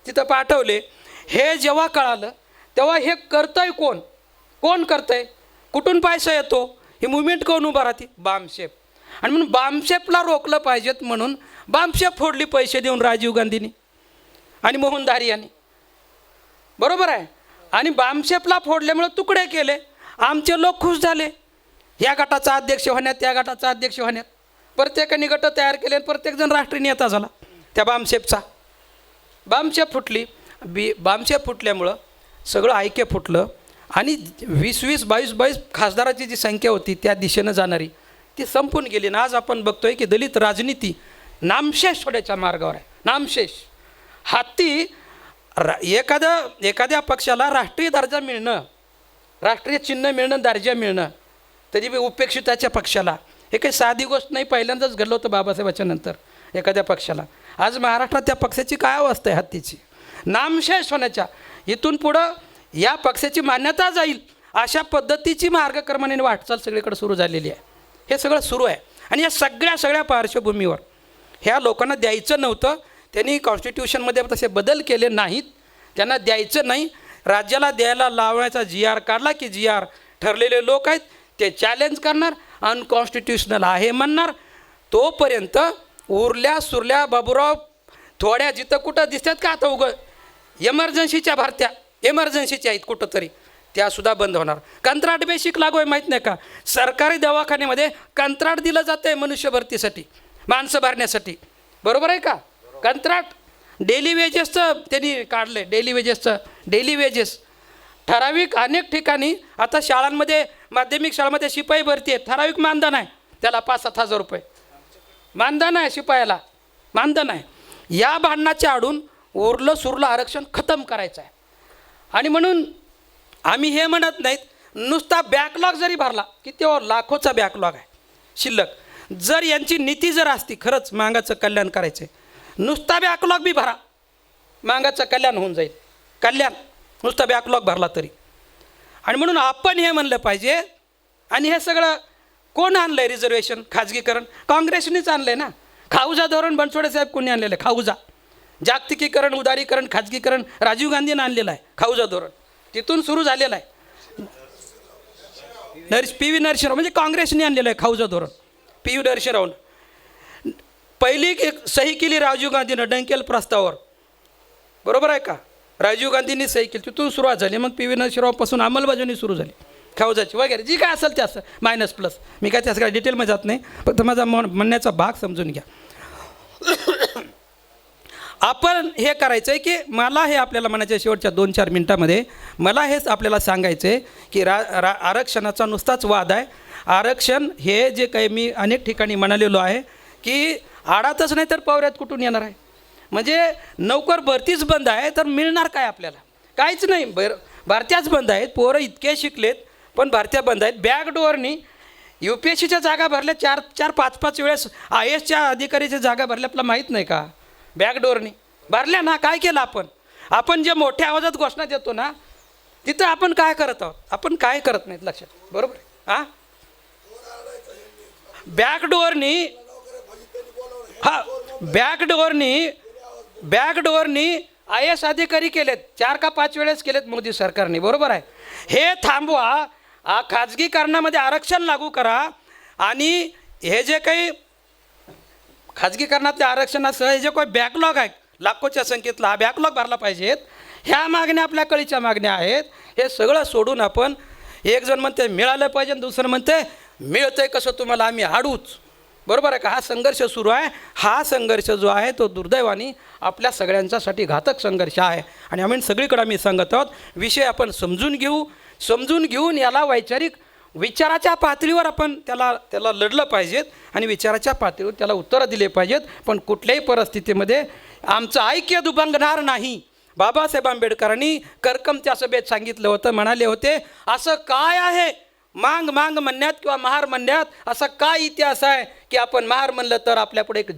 Speaker 1: तिथं पाठवले. हे जेव्हा कळालं तेव्हा हे करतंय कोण करतंय, कुठून पैसा येतो, ही मुवमेंट कोण उभा राहते? बामशेप. आणि म्हणून बामशेपला रोखलं पाहिजेत म्हणून बामशेप फोडली पैसे देऊन राजीव गांधींनी आणि मोहनदारी यांनी, बरोबर आहे. आणि बामशेपला फोडल्यामुळे तुकडे केले. आमचे लोक खुश झाले या गटाचा अध्यक्ष होण्यात, त्या गटाचा अध्यक्ष होण्यात. प्रत्येकाने गट तयार केले आणि प्रत्येकजण राष्ट्रीय नेता झाला त्या बामशेपचा. बामशेप फुटली. बामशेप फुटल्यामुळं सगळं ऐक्य फुटलं आणि 20 22 खासदाराची जी संख्या होती त्या दिशेनं जाणारी ती संपून गेली. आणि आज आपण बघतोय की दलित राजनीती नामशेष होण्याच्या मार्गावर आहे. नामशेष. हाती एखाद्या पक्षाला राष्ट्रीय दर्जा मिळणं, राष्ट्रीय चिन्ह मिळणं, दर्जा मिळणं, तरी बी उपेक्षिताच्या पक्षाला, हे काही साधी गोष्ट नाही. पहिल्यांदाच घडलं होतं बाबासाहेबांच्या नंतर एखाद्या पक्षाला. आज महाराष्ट्रात त्या पक्षाची काय अवस्था आहे? हत्तीची. नामशेष होण्याच्या, इथून पुढं या पक्षाची मान्यता जाईल अशा पद्धतीची मार्गक्रमणाने वाटचाल सगळीकडे सुरू झालेली आहे. हे सगळं सुरू आहे. आणि या सगळ्या पार्श्वभूमीवर ह्या लोकांना द्यायचं नव्हतं. त्यांनी कॉन्स्टिट्यूशनमध्ये तसे बदल केले नाहीत. त्यांना द्यायचं नाही. राज्याला द्यायला लावण्याचा GR काढला की GR ठरलेले लोक आहेत ते चॅलेंज करणार, अनकॉन्स्टिट्युशनल आहे म्हणणार. तोपर्यंत उरल्या सुरल्या बाबूराव थोड्या जिथं कुठं दिसतात का आता उघड एमर्जन्सीच्या भरत्या, एमर्जन्सीच्या आहेत कुठं तरी, त्यासुद्धा बंद होणार. कंत्राट बेसिक लागू आहे, माहीत नाही का? सरकारी दवाखान्यामध्ये कंत्राट दिलं जातं आहे मनुष्य भरतीसाठी, माणसं भरण्यासाठी, बरोबर आहे का? कंत्राट डेली वेजेसचं त्यांनी काढलं आहे. डेली वेजेस ठराविक अनेक ठिकाणी आता शाळांमध्ये माध्यमिक शाळांमध्ये शिपाई भरती आहे, ठराविक मानधन आहे, त्याला 5-7 हजार रुपये मानधन आहे, शिपायाला मानधन आहे. या भांडणाच्या आडून उरलं सुरलं आरक्षण खतम करायचं आहे. आणि म्हणून आम्ही हे म्हणत नाहीत नुसता बॅकलॉग जरी भरला की तेव्हा लाखोचा बॅकलॉग आहे शिल्लक. जर यांची नीती जर असती खरंच मागाचं कल्याण करायचं आहे, नुसता बॅकलॉग बी भरा, मागाचं कल्याण होऊन जाईल. कल्याण नुसता बॅकलॉग भरला तरी. आणि म्हणून आपण हे म्हणलं पाहिजे. आणि हे सगळं कोण आणलं आहे रिझर्वेशन खाजगीकरण? काँग्रेसनीच आणलं आहे ना. खाऊजा धोरण बनसोडे साहेब कोणी आणलेलं आहे? खाऊजा जागतिकीकरण, उदारीकरण, खाजगीकरण राजीव गांधीनं आणलेलं आहे. खाऊजा धोरण तिथून सुरू झालेलं आहे. पी व्ही नरसिंहराव म्हणजे काँग्रेसने आणलेलं आहे खाऊजा धोरण. पी व्ही नरसिंहरावनं पहिली सही केली राजीव गांधीनं डंकेल प्रस्तावावर, बरोबर आहे का? राजीव गांधींनी सही केली, तिथून सुरुवात झाली. मग पी व्ही नरसिंहरावपासून अंमलबजावणी सुरू झाली खाऊजाची वगैरे जी काय असेल ते असं मायनस प्लस. मी काय त्या सगळ्या डिटेलमध्ये जात नाही, फक्त माझा म्हणण्याचा भाग समजून घ्या. आपण हे करायचं आहे की मला हे आपल्याला म्हणायचं आहे शेवटच्या 2-4 मिनटामध्ये मला हेच आपल्याला सांगायचं आहे की आरक्षणाचा नुसताच वाद आहे. आरक्षण हे जे काही मी अनेक ठिकाणी म्हणालेलो आहे की आडातच नाही तर पवऱ्यात कुठून येणार आहे. म्हणजे नोकर भरतीच बंद आहे तर मिळणार काय आपल्याला? काहीच नाही. भरत्याच बंद आहेत, पोरं इतके शिकलेत पण भरत्या बंद आहेत. बॅकडोअरनी UPSCच्या जागा भरल्या 4-5 वेळेस. IASच्या अधिकारीच्या जागा भरल्या, आपल्याला माहीत नाही का? बॅकडोअरनी भरल्या ना. काय केलं आपण जे मोठ्या आवाजात घोषणा देतो ना तिथं आपण काय करत आहोत? आपण काय करत नाहीत लक्षात, बरोबर? हां, बॅकडोअरनी बॅकडोअरनी IAS अधिकारी केलेत, 4 का 5 वेळेस केलेत मोदी सरकारने, बरोबर आहे? हे थांबवा. खाजगीकरणामध्ये आरक्षण लागू करा. आणि हे जे काही खाजगीकरणातल्या आरक्षणासह हे जे काही बॅकलॉग आहे लाखोच्या संख्येतला, हा बॅकलॉग भरला पाहिजेत. ह्या मागण्या आपल्या कळीच्या मागण्या आहेत. हे सगळं सोडून आपण एक जण म्हणते मिळालं पाहिजे, दुसरं म्हणते मिळतंय कसं तुम्हाला आम्ही हाडूच, बरोबर आहे का? हा संघर्ष सुरू आहे. हा संघर्ष जो आहे तो दुर्दैवाने आपल्या सगळ्यांच्यासाठी घातक संघर्ष आहे. आणि आम्ही सगळीकडे आम्ही सांगत आहोत विषय आपण समजून घेऊन याला वैचारिक विचाराच्या पातळीवर आपण त्याला लढलं पाहिजेत आणि विचाराच्या पातळीवर त्याला उत्तरं दिले पाहिजेत. पण कुठल्याही परिस्थितीमध्ये आमचं ऐक्य दुभंगणार नाही. बाबासाहेब आंबेडकरांनी करकमच्या सभेत सांगितलं होतं, म्हणाले होते असं काय आहे मांग म्हणण्यात किंवा महार म्हणण्यात, असा काय इतिहास आहे की आपण महार म्हणलं तर आपल्यापुढे एक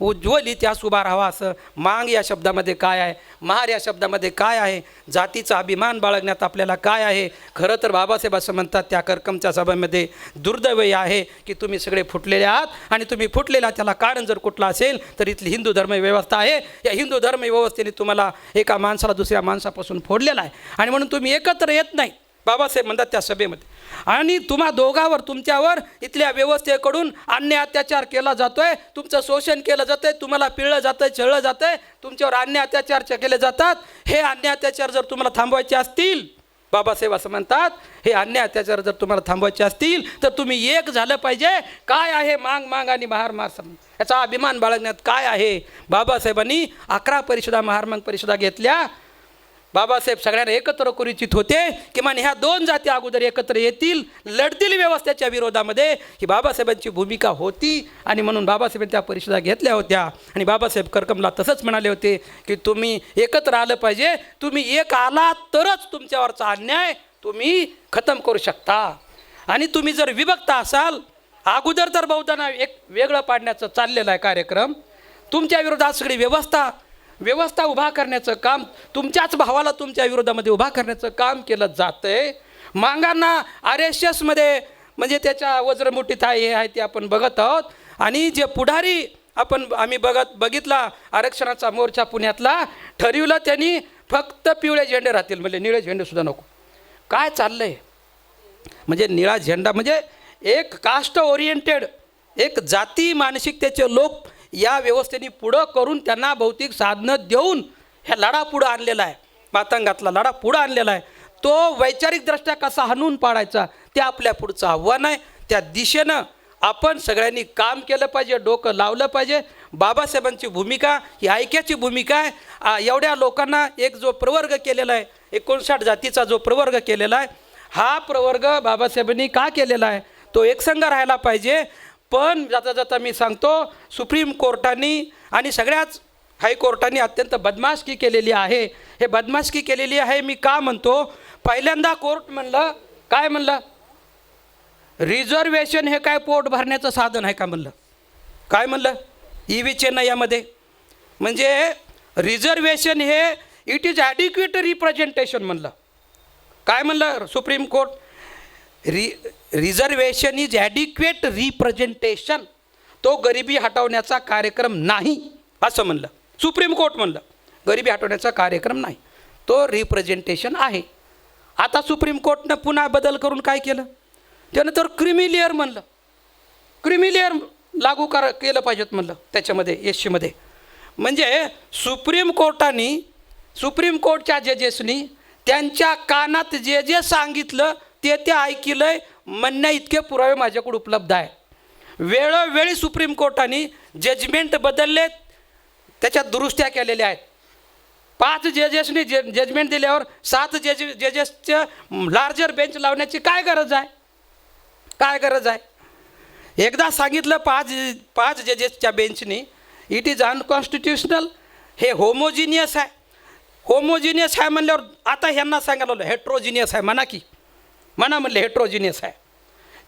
Speaker 1: उज्ज्वल इतिहास उभा राहावा. असं मांग या शब्दामध्ये काय आहे, महार या शब्दामध्ये काय आहे, जातीचा अभिमान बाळगण्यात आपल्याला काय आहे? खरं तर बाबासाहेब असं म्हणतात त्या करकमच्या सभेमध्ये, दुर्दैव आहे की तुम्ही सगळे फुटलेले आहात आणि तुम्ही फुटलेला त्याला कारण जर कुठलं असेल तर इथली हिंदू धर्म व्यवस्था आहे. या हिंदू धर्म व्यवस्थेने तुम्हाला एका माणसाला दुसऱ्या माणसापासून फोडलेला आहे आणि म्हणून तुम्ही एकत्र येत नाही, बाबासाहेब म्हणतात त्या सभेमध्ये. आणि तुम्हा दोघांवर, तुमच्यावर इथल्या व्यवस्थेकडून अन्याय अत्याचार केला जातोय, तुमचं शोषण केलं जातंय, तुम्हाला पिळलं जातंय, छळलं जातंय, तुमच्यावर अन्याय अत्याचार केले जातात. हे अन्याय अत्याचार जर तुम्हाला थांबवायचे असतील, बाबासाहेब असं म्हणतात, हे अन्याय अत्याचार जर तुम्हाला थांबवायचे असतील तर तुम्ही एक झालं पाहिजे. काय आहे मांग आणि महार याचा अभिमान बाळगण्यात काय आहे? बाबासाहेबांनी 11 परिषदा महार परिषदा घेतल्या. बाबासाहेब सगळ्यांना एकत्र करू इच्छित होते. किमान ह्या 2 जाती अगोदर एकत्र येतील, लढतील व्यवस्थेच्या विरोधामध्ये, ही बाबासाहेबांची भूमिका होती. आणि म्हणून बाबासाहेबांनी त्या परिषदा घेतल्या होत्या. आणि बाबासाहेब करकमला तसंच म्हणाले होते की तुम्ही एकत्र आलं पाहिजे, तुम्ही एक आलात तरच तुमच्यावरचा अन्याय तुम्ही खतम करू शकता. आणि तुम्ही जर विभक्त असाल, अगोदर तर बौद्धांना एक वेगळं पाडण्याचं चाललेलं आहे कार्यक्रम, तुमच्या विरोधात सगळी व्यवस्था उभा करण्याचं काम, तुमच्याच भावाला तुमच्या विरोधामध्ये उभा करण्याचं काम केलं जातं आहे. मांगांना RSSमध्ये म्हणजे त्याच्या वज्रमुठीत आहे, हे आहे ते आपण बघत आहोत. आणि जे पुढारी आम्ही बघितला आरक्षणाचा मोर्चा पुण्यातला, ठरवलं त्यांनी फक्त पिवळे झेंडे राहतील, म्हणजे निळे झेंडेसुद्धा नको. काय चाललं आहे? म्हणजे निळा झेंडा म्हणजे एक कास्ट ओरिएंटेड, एक जाती मानसिकतेचे लोक या व्यवस्थेने पुढं करून त्यांना भौतिक साधनं देऊन ह्या लढा पुढं आणलेला आहे. मातंगातला लढा पुढं आणलेला आहे. तो वैचारिकदृष्ट्या कसा हाणून पाडायचा ते आपल्या पुढचं आव्हान आहे. त्या दिशेनं आपण सगळ्यांनी काम केलं पाहिजे, डोकं लावलं पाहिजे. बाबासाहेबांची भूमिका ही ऐक्याची भूमिका आहे. एवढ्या लोकांना एक जो प्रवर्ग केलेला आहे, 59 जातीचा जो प्रवर्ग केलेला आहे, हा प्रवर्ग बाबासाहेबांनी का केलेला आहे? तो एकसंघ राहायला पाहिजे. पण जाता जाता मी सांगतो, सुप्रीम कोर्टाने आणि सगळ्याच हायकोर्टाने अत्यंत बदमाशकी केलेली आहे. हे बदमाशकी केलेली आहे मी का म्हणतो? पहिल्यांदा कोर्ट म्हणलं, काय म्हणलं? रिझर्वेशन हे काय पोट भरण्याचं साधन आहे का म्हणलं? काय म्हणलं? ईव्हीच्या नयामध्ये म्हणजे रिझर्वेशन हे इट इज ॲडिक्वेट रिप्रेझेंटेशन म्हणलं. काय म्हणलं supreme court? Reservation is adequate representation, तो गरिबी हटवण्याचा कार्यक्रम नाही असं म्हणलं सुप्रीम कोर्ट. म्हणलं गरिबी हटवण्याचा कार्यक्रम नाही, तो रिप्रेझेंटेशन आहे. आता सुप्रीम कोर्टनं पुन्हा बदल करून काय केलं? त्यानं तर क्रिमिलेअर म्हणलं, क्रिमिलेअर लागू केलं पाहिजेत म्हणलं त्याच्यामध्ये एससीमध्ये. म्हणजे सुप्रीम कोर्टच्या जजेसनी त्यांच्या कानात जे जे सांगितलं ते ऐकलंय म्हणण्या इतके पुरावे माझ्याकडे उपलब्ध आहे. वेळोवेळी सुप्रीम कोर्टाने जजमेंट बदललेत, त्याच्यात दुरुस्त्या केलेल्या आहेत. 5 जजेसनी जजमेंट दिल्यावर 7 जजेसचं लार्जर बेंच लावण्याची काय गरज आहे? काय गरज आहे? एकदा सांगितलं 5 जजेसच्या बेंचनी इट इज अनकॉन्स्टिट्युशनल, हे होमोजिनियस आहे. होमोजिनियस आहे म्हणल्यावर आता ह्यांना सांगायला हेट्रोजिनियस आहे म्हणा की, म्हणा म्हणले हेट्रोजिनियस आहे.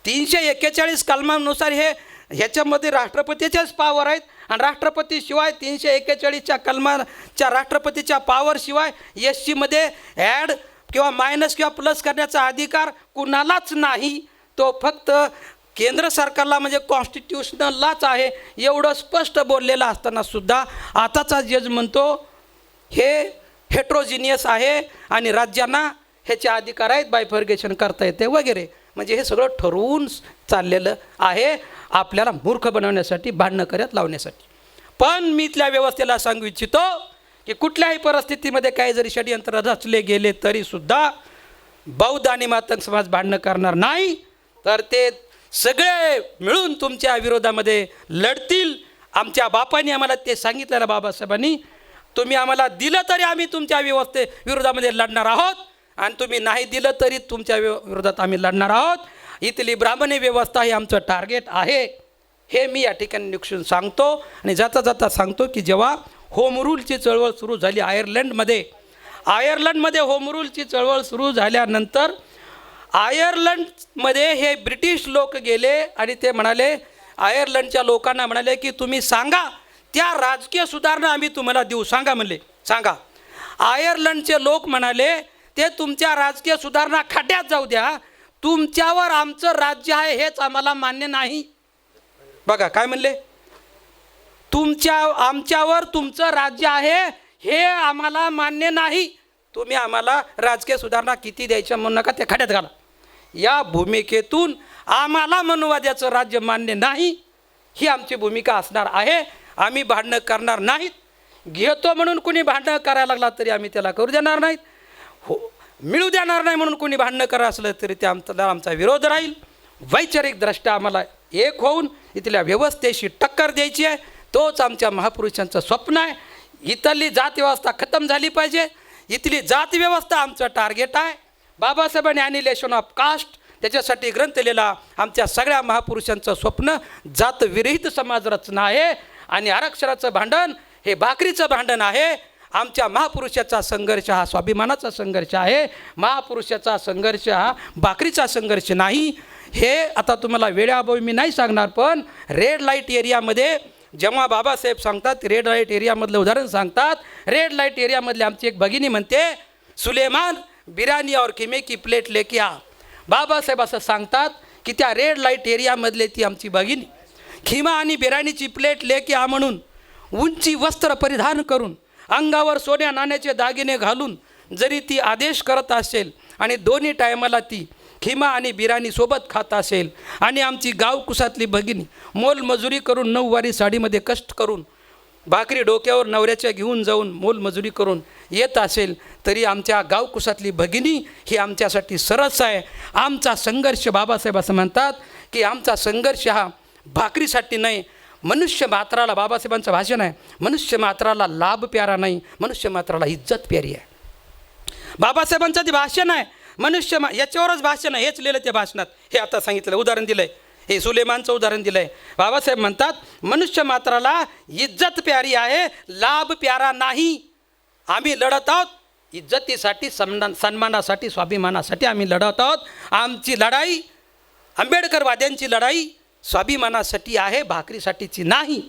Speaker 1: 341 कलमानुसार ह्याच्यामध्ये राष्ट्रपतीच्याच पावर आहेत आणि राष्ट्रपतीशिवाय 341च्या कलमाच्या राष्ट्रपतीच्या पावरशिवाय एससीमध्ये ॲड किंवा मायनस किंवा प्लस करण्याचा अधिकार कुणालाच नाही. तो फक्त केंद्र सरकारला म्हणजे कॉन्स्टिट्यूशनललाच आहे. एवढं स्पष्ट बोललेलं असताना सुद्धा आताचा जज म्हणतो हे हेट्रोजिनियस आहे आणि राज्यांना ह्याचे अधिकार आहेत, बायफर्गेशन करता येते वगैरे. म्हणजे हे सगळं ठरवून चाललेलं आहे आपल्याला मूर्ख बनवण्यासाठी, भांडणं करत लावण्यासाठी. पण मी इथल्या व्यवस्थेला सांगू इच्छितो की कुठल्याही परिस्थितीमध्ये काही जरी षडयंत्र रचले गेले तरीसुद्धा बौद्ध आणि मातंग समाज भांडणं करणार नाही, तर ते सगळे मिळून तुमच्या विरोधामध्ये लढतील. आमच्या बापांनी आम्हाला ते सांगितलेलं, बाबासाहेबांनी, तुम्ही आम्हाला दिलं तरी आम्ही तुमच्या विरोधामध्ये लढणार आहोत आणि तुम्ही नाही दिलं तरी तुमच्या विरोधात आम्ही लढणार आहोत. इथली ब्राह्मणी व्यवस्था हे आमचं टार्गेट आहे, हे मी या ठिकाणी निक्षून सांगतो. आणि जाता जाता सांगतो की जेव्हा होम रूलची चळवळ सुरू झाली आयर्लंडमध्ये होम रूलची चळवळ सुरू झाल्यानंतर आयर्लंडमध्ये हे ब्रिटिश लोक गेले आणि ते म्हणाले, आयर्लंडच्या लोकांना म्हणाले की तुम्ही सांगा त्या राजकीय सुधारणा आम्ही तुम्हाला देऊ, सांगा म्हणले, सांगा. आयर्लंडचे लोक म्हणाले ते तुमच्या राजकीय सुधारणा खड्ड्यात जाऊ द्या, तुमच्यावर आमचं राज्य आहे हेच आम्हाला मान्य नाही. बघा काय म्हणले, आमच्यावर तुमचं राज्य आहे हे आम्हाला मान्य नाही, तुम्ही आम्हाला राजकीय सुधारणा किती द्यायच्या म्हणू नका, ते खड्यात घाला. या भूमिकेतून आम्हाला मनुवाद्याचं राज्य मान्य नाही ही आमची भूमिका असणार आहे. आम्ही भांडणं करणार नाहीत. घेतो म्हणून कुणी भांडणं करायला लागला तरी आम्ही त्याला करू देणार नाहीत. मिळू देणार नाही म्हणून कोणी भांडणं करा असलं तरी ते आमचा विरोध राहील. वैचारिकदृष्ट्या आम्हाला एक होऊन इथल्या व्यवस्थेशी टक्कर द्यायची आहे. तोच आमच्या महापुरुषांचं स्वप्न आहे. इथली जात व्यवस्था खतम झाली पाहिजे. इथली जात व्यवस्था आमचं टार्गेट आहे. बाबासाहेबांनी ॲनिलेशन ऑफ कास्ट त्याच्यासाठी ग्रंथ लिहिला. आमच्या सगळ्या महापुरुषांचं स्वप्न जातविरहित समाज रचना आहे आणि आरक्षणाचं भांडण हे भाकरीचं भांडण आहे. आमच्या महापुरुषाचा संघर्ष हा स्वाभिमानाचा संघर्ष आहे. महापुरुषाचा संघर्ष हा भाकरीचा संघर्ष नाही. हे आता तुम्हाला वेळेअभावी मी नाही सांगणार, पण रेड लाईट एरियामध्ये जेव्हा बाबासाहेब सांगतात, रेड लाईट एरियामधलं उदाहरण सांगतात. रेड लाईट एरियामधले आमची एक भगिनी म्हणते, सुलेमान बिर्याणी और किमे की प्लेट लेके आ. बाबासाहेब असं सांगतात की त्या रेड लाईट एरियामधले ती आमची भगिनी खिमा आणि बिर्याणीची प्लेट लेके आ म्हणून उंची वस्त्र परिधान करून अंगावर सोन्या नाण्याचे दागिने घालून जरी ती आदेश करत असेल आणि दोन्ही टायमाला ती खिमा आणि बिर्याणी सोबत खात असेल आणि आमची गावकुसातली भगिनी मोलमजुरी करून 9 वारी साडीमध्ये कष्ट करून भाकरी डोक्यावर नवऱ्याच्या घेऊन जाऊन मोलमजुरी करून येत असेल तरी आमच्या गावकुसातली भगिनी ही आमच्यासाठी सरस आहे. आमचा संघर्ष, बाबासाहेब असं म्हणतात की आमचा संघर्ष हा भाकरीसाठी नाही, मनुष्य मात्राला, बाबासाहेबांचं भाषण आहे, मनुष्य मात्राला लाभ प्यारा नाही, मनुष्य मात्राला इज्जत प्यारी आहे. बाबासाहेबांचं ते भाषण आहे, याच्यावरच भाषण आहे, हेच लिहिलं त्या भाषणात. हे आता सांगितलं, उदाहरण दिलं आहे, हे सुलेमानचं उदाहरण दिलं आहे. बाबासाहेब म्हणतात मनुष्य मात्राला इज्जत प्यारी आहे, लाभ प्यारा नाही. आम्ही लढत आहोत इज्जतीसाठी, सन्मानासाठी, स्वाभिमानासाठी आम्ही लढत आहोत. आमची लढाई, आंबेडकरवाद्यांची लढाई स्वाभिमानासाठी आहे, भाकरीसाठीची नाही.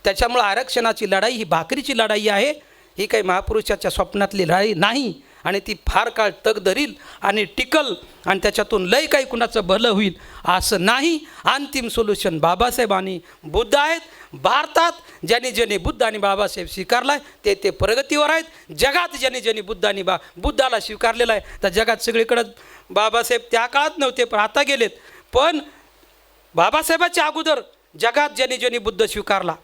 Speaker 1: त्याच्यामुळं आरक्षणाची लढाई ही भाकरीची लढाई आहे, ही काही महापुरुषाच्या स्वप्नातली लढाई नाही. आणि ती फार काळ तग धरील आणि टिकल आणि त्याच्यातून लय काही कुणाचं भलं होईल असं नाही. अंतिम सोल्युशन बाबासाहेब आणि बुद्ध आहेत. भारतात ज्यांनी ज्यांनी बुद्ध आणि बाबासाहेब स्वीकारला आहे ते प्रगतीवर आहेत. जगात ज्यांनी ज्यांनी बुद्ध आणि बुद्धाला स्वीकारलेलं आहे, तर जगात सगळीकडं बाबासाहेब त्या काळात नव्हते पण आता गेलेत. पण बाबासाहेबाच्या अगोदर जगात ज्यांनी ज्यांनी बुद्ध स्वीकारला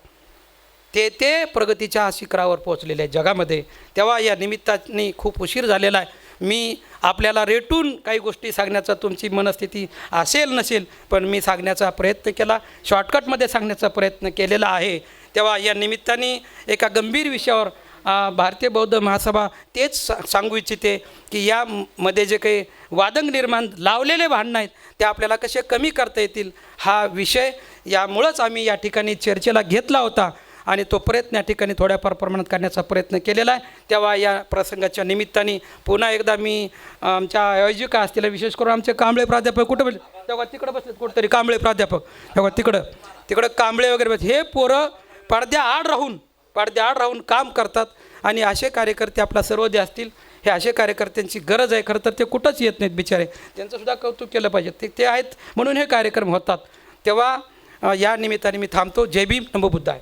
Speaker 1: ते प्रगतीच्या शिखरावर पोहोचलेले आहे जगामध्ये. तेव्हा या निमित्ताने खूप उशीर झालेला आहे. मी आपल्याला रेटून काही गोष्टी सांगण्याचा तुमची मनस्थिती असेल नसेल, पण मी सांगण्याचा प्रयत्न केला, शॉर्टकटमध्ये सांगण्याचा प्रयत्न केलेला आहे. तेव्हा या निमित्ताने एका गंभीर विषयावर भारतीय बौद्ध महासभा तेच सांगू इच्छिते की यामध्ये जे काही वादंग निर्माण लावलेले भांडणं आहेत ते आपल्याला कसे कमी करता येतील हा विषय यामुळंच आम्ही या ठिकाणी चर्चेला घेतला होता आणि तो प्रयत्न या ठिकाणी थोड्याफार प्रमाणात करण्याचा प्रयत्न केलेला आहे. तेव्हा या प्रसंगाच्या निमित्ताने पुन्हा एकदा मी आमच्या आयोजिका असतील, विशेष करून आमचे कांबळे प्राध्यापक कुठं बसले, तेव्हा तिकडं बसलेत कुठंतरी कांबळे प्राध्यापक, तेव्हा तिकडं कांबळे वगैरे बसले. हे पोरं पडद्याआड राहून काम करतात आणि असे कार्यकर्ते आपला सर्वोदय असतील. हे असे कार्यकर्त्यांची गरज आहे. खरं तर ते कुठंच येत नाहीत बिचारे, त्यांचंसुद्धा कौतुक केलं पाहिजे. ते आहेत म्हणून हे कार्यक्रम होतात. तेव्हा या निमित्ताने मी थांबतो. जय भीम, नमो बुद्धाय.